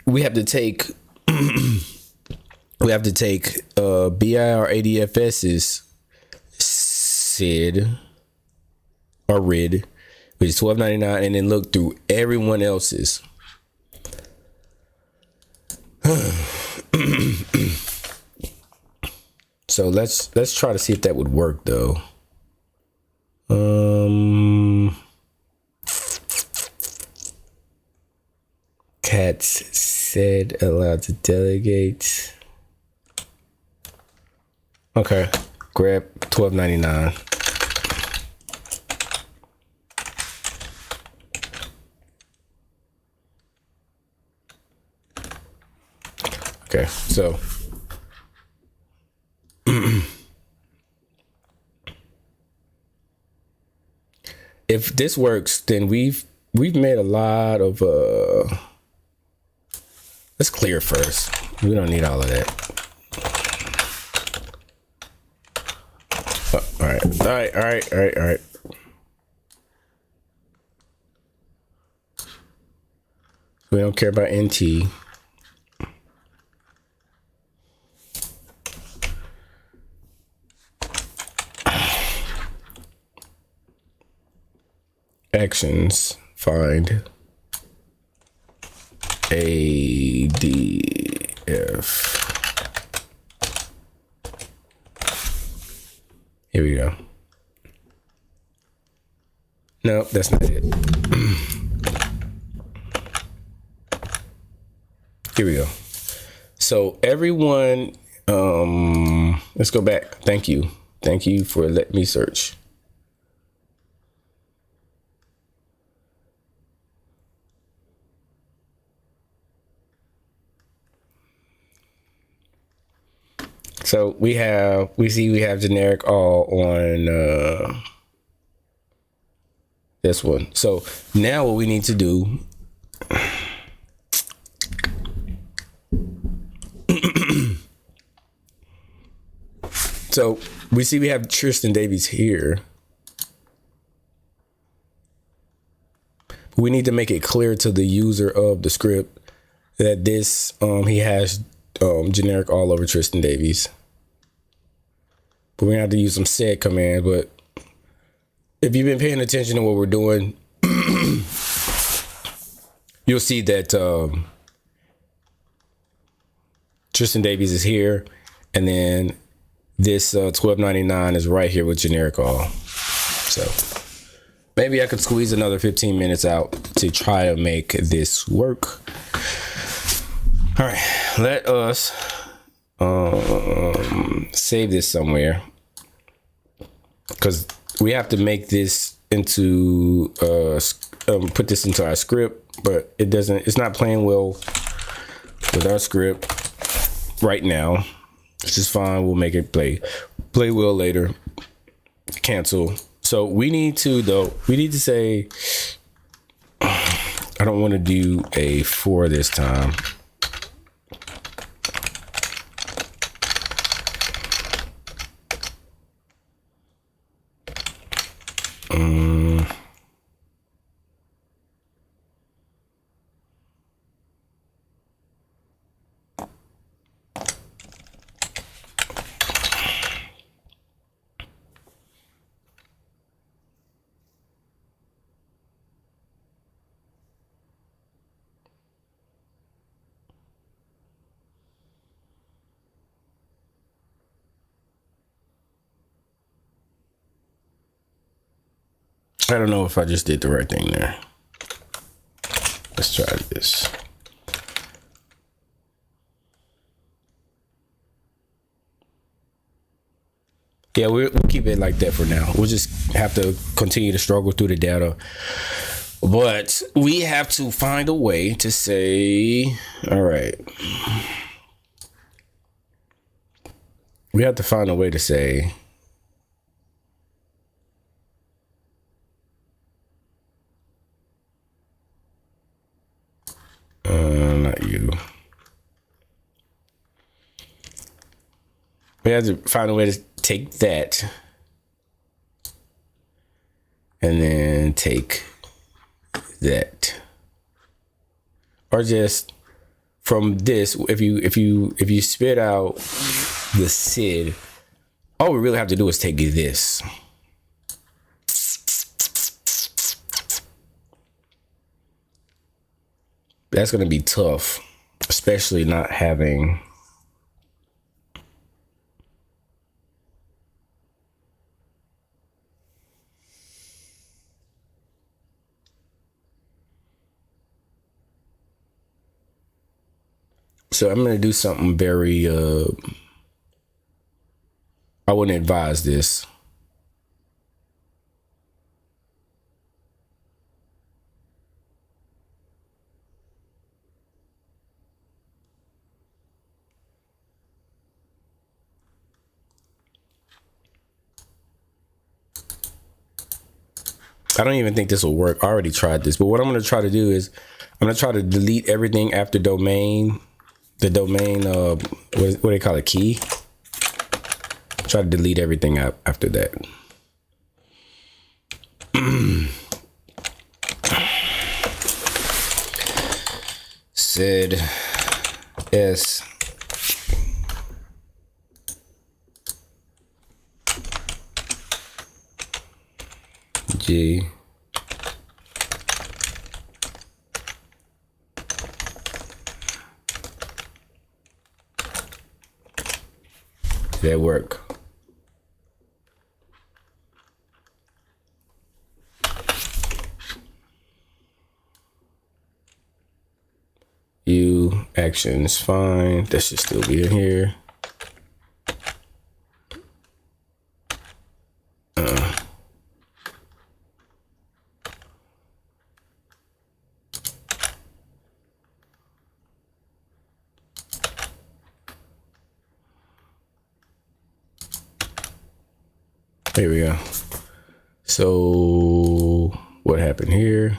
we have to take BIR ADFS's SID or RID, which is $12.99, and then look through everyone else's. So let's try to see if that would work though. Cats said allowed to delegate. Okay, grab $12.99. Okay, so if this works, then we've made a lot of let's clear first. We don't need all of that. All right. We don't care about NT. Actions, find ADF. Here we go. No, that's not it. Here we go. So everyone, let's go back. Thank you. Thank you for letting me search. So we have generic all on this one. So now what we need to do so we have Tristan Davies here. We need to make it clear to the user of the script that this he has generic all over Tristan Davies. But we're gonna have to use some set command. But if you've been paying attention to what we're doing, you'll see that Tristan Davies is here, and then this 1299 is right here with generic all. So maybe I could squeeze another 15 minutes out to try to make this work. All right, let us save this somewhere, because we have to make this into put this into our script, but it's not playing well with our script right now. It's just fine. We'll make it play well later. Cancel. So we need to say, I don't want to do a 4 this time. I don't know if I just did the right thing there. Let's try this. Yeah, we'll keep it like that for now. We'll just have to continue to struggle through the data. But we have to find a way to say, all right. We have to find a way to say, not you. We have to find a way to take that and then take that, or just from this. If you spit out the SID, all we really have to do is take this. That's going to be tough, especially not having so I'm going to do something very I wouldn't advise this. I don't even think this will work. I already tried this, but what I'm going to try to do is I'm going to try to delete everything after domain. The domain, what do they call it? Key. Try to delete everything out after that. said S. G. Did that work? U actions fine. That should still be in here. There we go. So what happened here?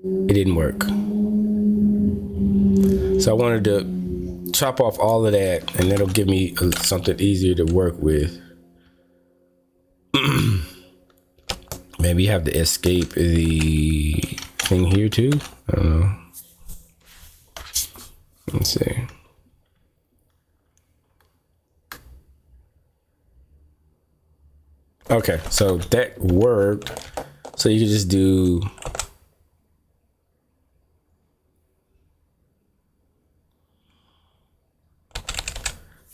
It didn't work. So I wanted to chop off all of that, and that'll give me something easier to work with. Maybe have to escape the thing here too. I don't know. Let's see. Okay, so that worked. So you can just do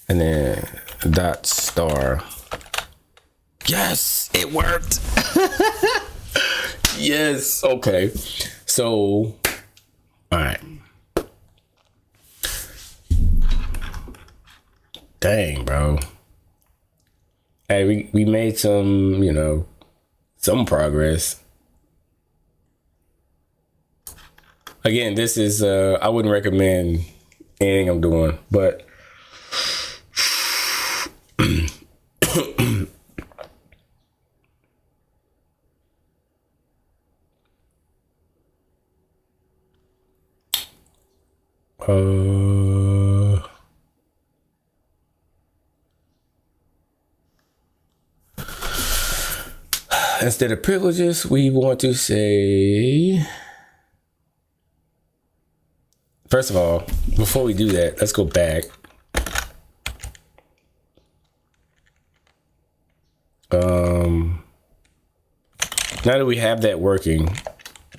and then dot star. Yes, it worked. Yes. Okay. So, all right. Dang, bro. Hey, we made some, some progress. Again, this is, I wouldn't recommend anything I'm doing, but instead of privileges, we want to say, first of all, before we do that, let's go back. Now that we have that working,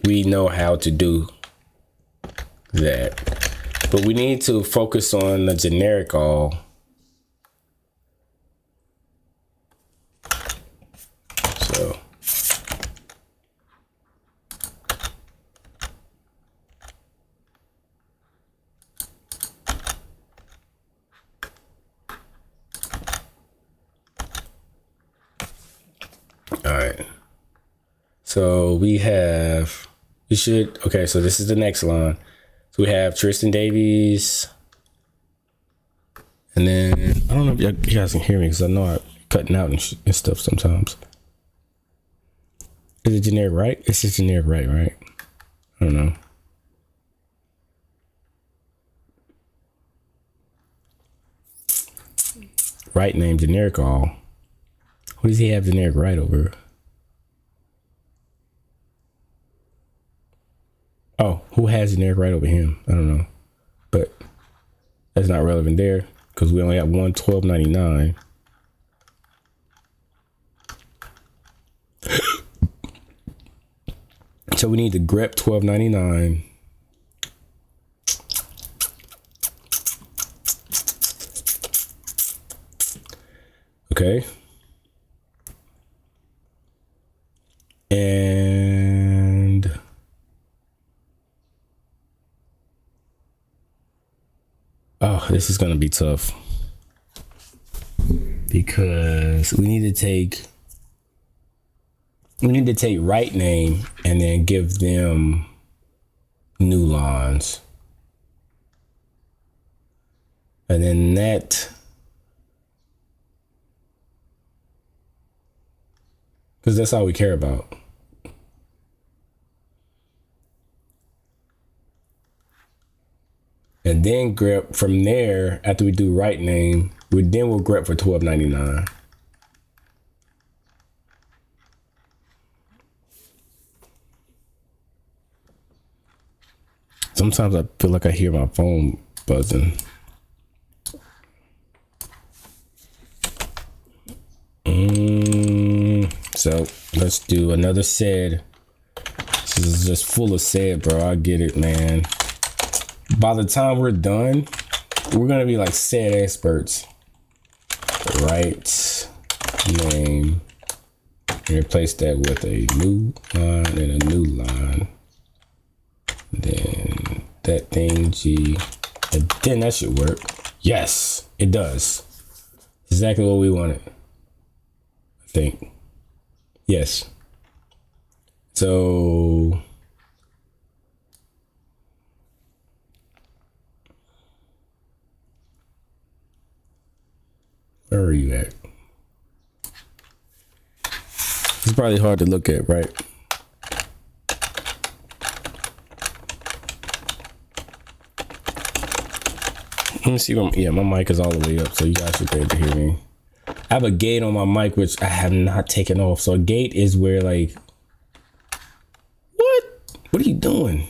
we know how to do that. But we need to focus on the generic all. So. All right. So we should, okay, so this is the next line. So we have Tristan Davies. And then, I don't know if you guys can hear me because I know I'm cutting out and stuff sometimes. Is it generic right? It's just generic right? I don't know. Right name, generic all. What does he have generic right over? Oh, who has generic right over him? I don't know. But that's not relevant there because we only have one 12.99. So we need to grep 12.99. Okay. And oh, this is gonna be tough because we need to take right name and then give them new lines, and then that, because that's all we care about. And then grep from there after we do right name, we'll grep for 12.99. Sometimes I feel like I hear my phone buzzing. So let's do another said. This is just full of said, bro. I get it, man. By the time we're done, we're gonna be like said experts. Right name. And replace that with a new line and a new line. Then that thing G. And then that should work. Yes, it does. Exactly what we wanted. I think. Yes. So where are you at? It's probably hard to look at, right? Let me see. Yeah, my mic is all the way up, so you guys should be able to hear me. I have a gate on my mic, which I have not taken off. So a gate is where, like, what are you doing?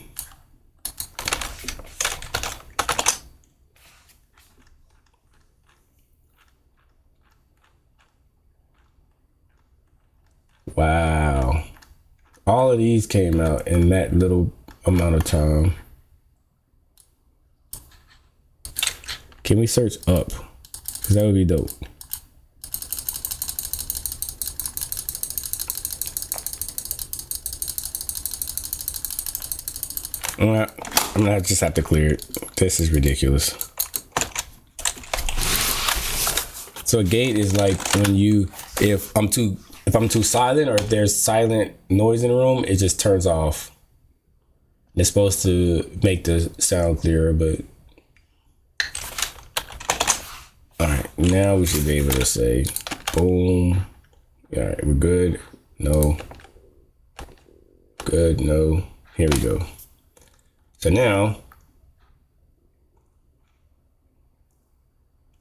Wow. All of these came out in that little amount of time. Can we search up? Because that would be dope. I'm gonna just have to clear it. This is ridiculous. So a gate is like when you, if I'm too silent, or if there's silent noise in the room, it just turns off. It's supposed to make the sound clearer, but all right, now we should be able to say, boom. All right, we're good. No. Good. No. Here we go. So now,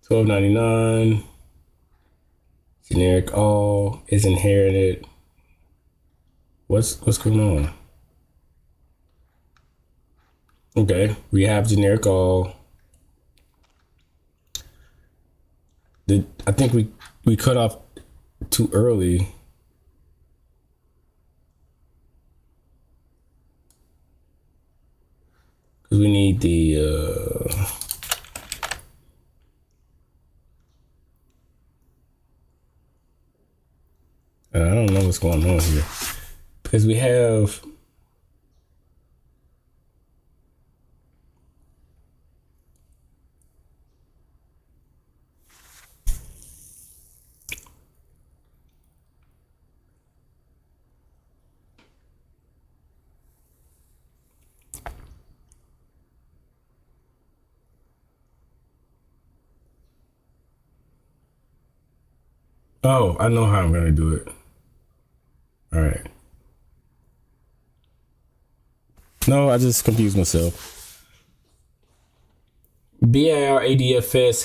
$12.99. Generic all is inherited. What's going on? Okay, we have generic all. I think we cut off too early. Because we need the I don't know what's going on here. Because we have oh, I know how I'm gonna do it. All right. No, I just confused myself. BIR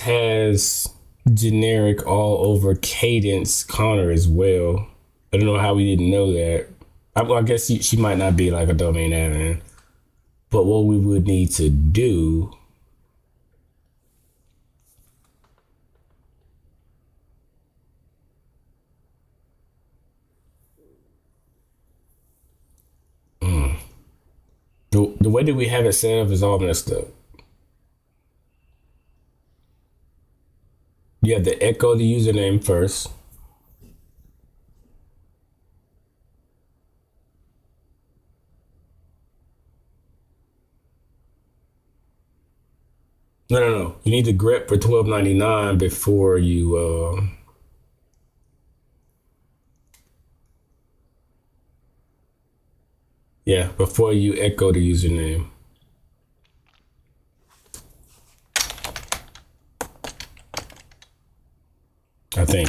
has generic all over cadence Connor as well. I don't know how we didn't know that. I guess she might not be like a domain admin. But what we would need to do the way that we have it set up is all messed up. You have to echo the username first. No. You need to grep for $12.99 before you yeah, before you echo the username. I think.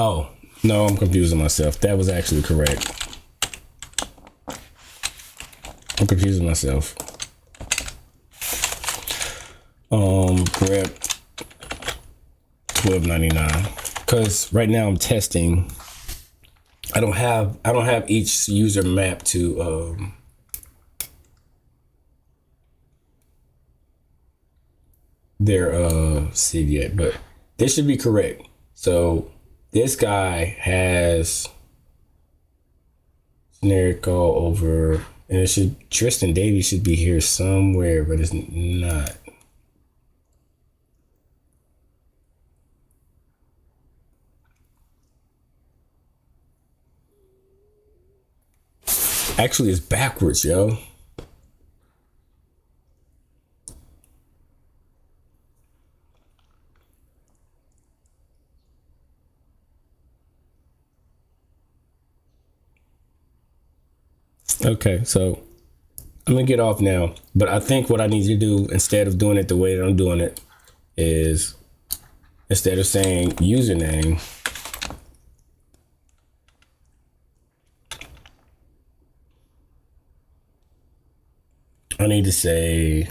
Oh, no, I'm confusing myself. That was actually correct. I'm confusing myself. Grab 12.99 because right now I'm testing. I don't have each user map to their city yet, but this should be correct. So this guy has generic call over, and it should Tristan Davies should be here somewhere, but it's not. Actually, it's backwards, yo. Okay, so I'm gonna get off now, but I think what I need to do instead of doing it the way that I'm doing it is instead of saying username, I need to say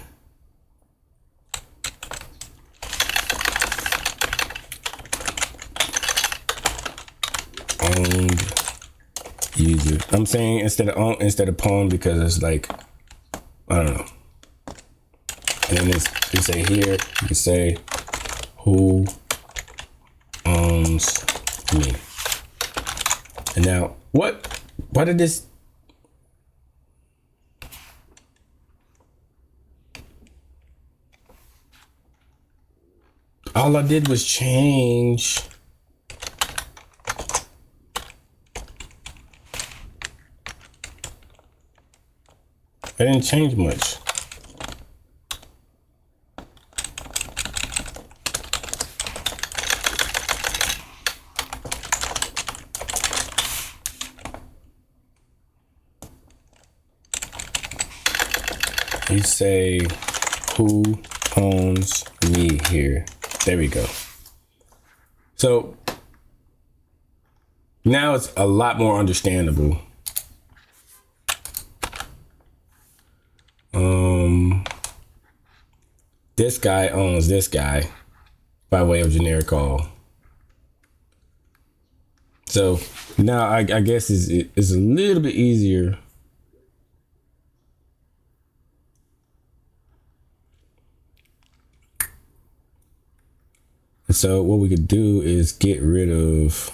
owned user. I'm saying instead of pawn because it's like, I don't know. And then you say here, you can say who owns me. And now what? Why did this? All I did was change. I didn't change much. You say who owns me here. There we go. So now it's a lot more understandable. This guy owns this guy by way of generic call. So now I guess it's a little bit easier. So what we could do is get rid of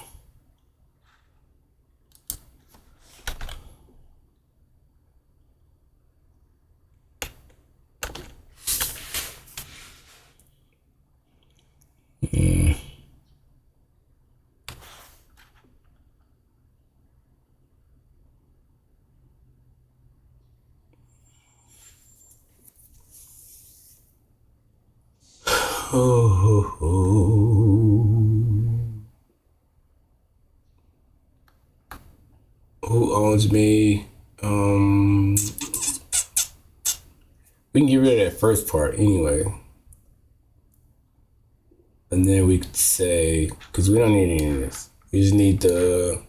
who owns me. We can get rid of that first part anyway. And then we could say, because we don't need any of this. We just need the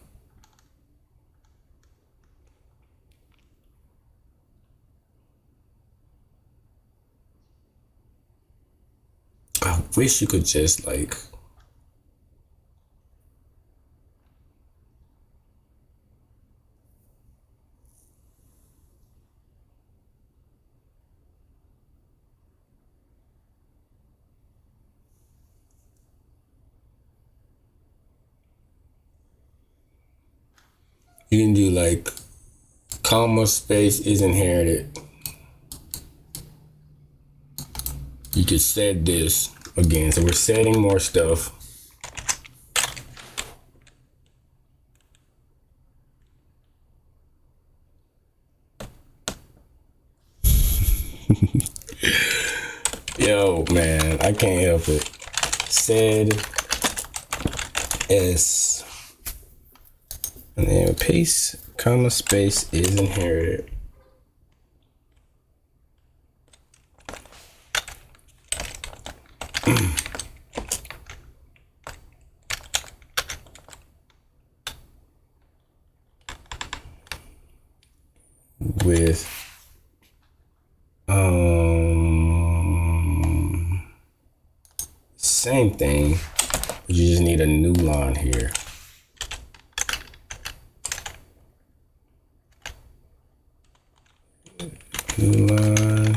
I wish you could just like you can do like comma space is inherited. You could set this again. So we're setting more stuff. Yo, man, I can't help it. Said S and then paste comma space is inherited. same thing, but you just need a new line here. New line.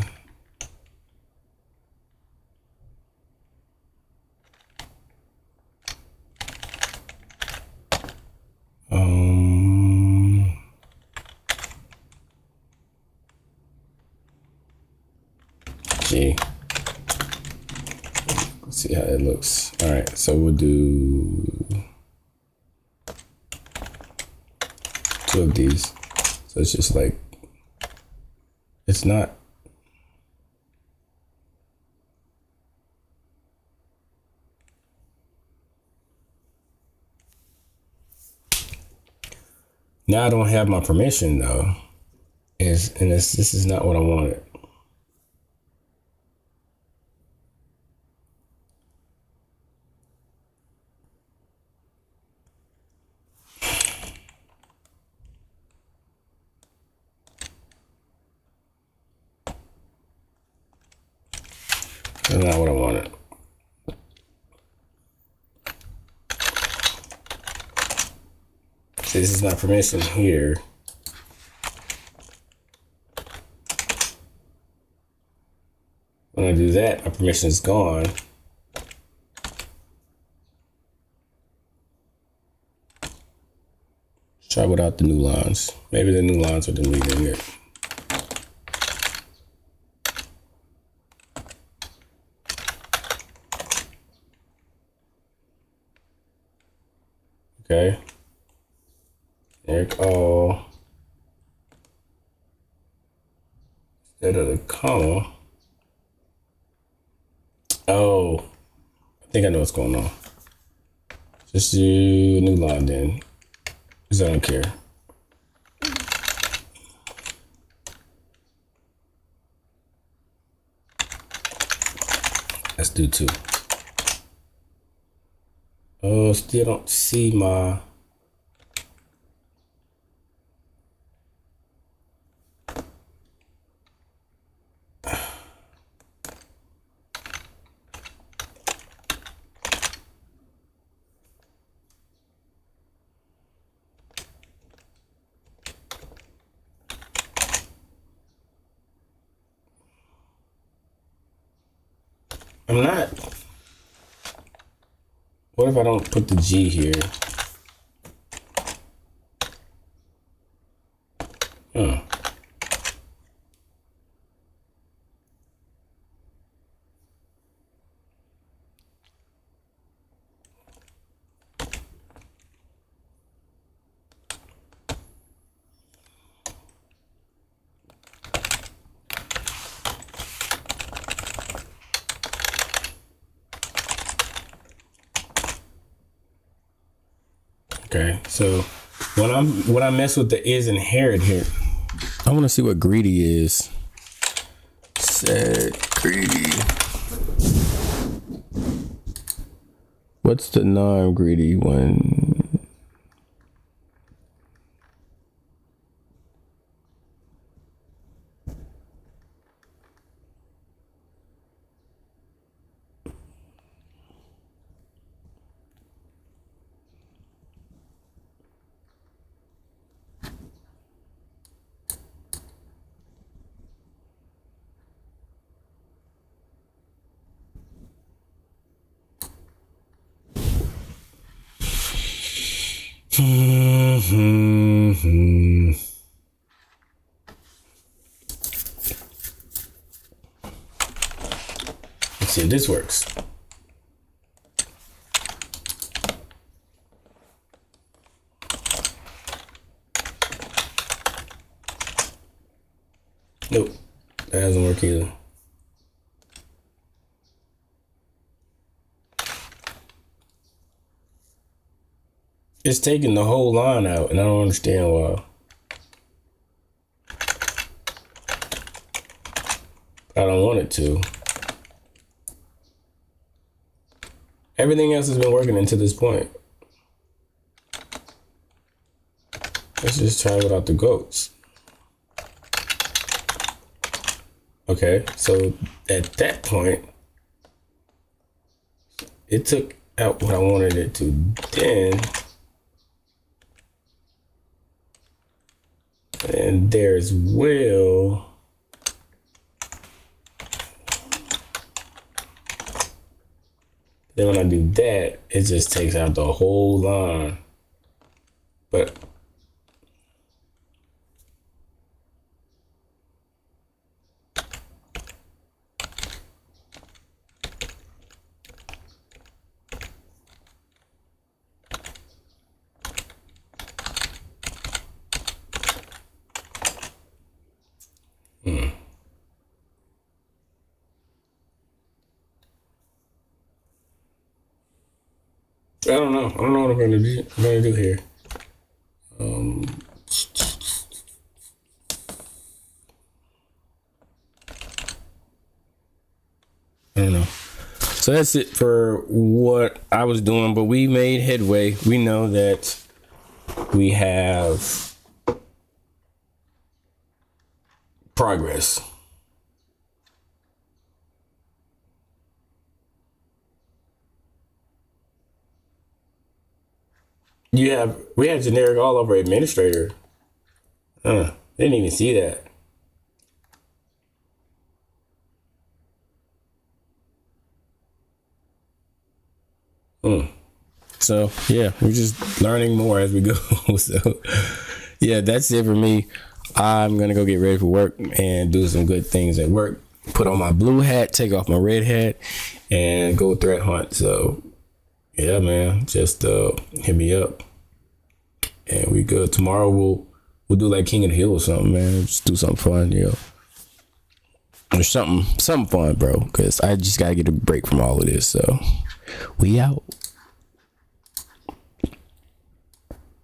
G. Let's see how it looks. All right, so we'll do 2 of these. So it's just like, it's not. Now I don't have my permission though. This is not what I wanted. That's not what I wanted. See, this is not permission here. When I do that, my permission is gone. Let's try without the new lines. Maybe the new lines are deleting it. Okay. Eric all instead of the comma. Oh, I think I know what's going on. Just do a new line then, because I don't care. Let's do 2. Oh, still don't see my. I'm not. What if I don't put the G here? Huh. Okay, so when I mess with the is inherit here, I want to see what greedy is. Set greedy. What's the non-greedy one? Let's see if this works. Nope, that doesn't work either. It's taking the whole line out, and I don't understand why. I don't want it to. Everything else has been working until this point. Let's just try without the goats. Okay, so at that point, it took out what I wanted it to. Then, and there as well. Then when I do that, it just takes out the whole line. But I don't know. I don't know what I'm gonna do here. I don't know. So that's it for what I was doing, but we made headway. We know that we have progress. We had generic all over administrator. Didn't even see that. So yeah, we're just learning more as we go. So yeah, that's it for me. I'm gonna go get ready for work and do some good things at work. Put on my blue hat, take off my red hat, and go threat hunt. So yeah, man, just hit me up, and we good. Tomorrow we'll do like King of the Hill or something, man. Just do something fun, you know. Or something fun, bro. Cause I just gotta get a break from all of this. So we out.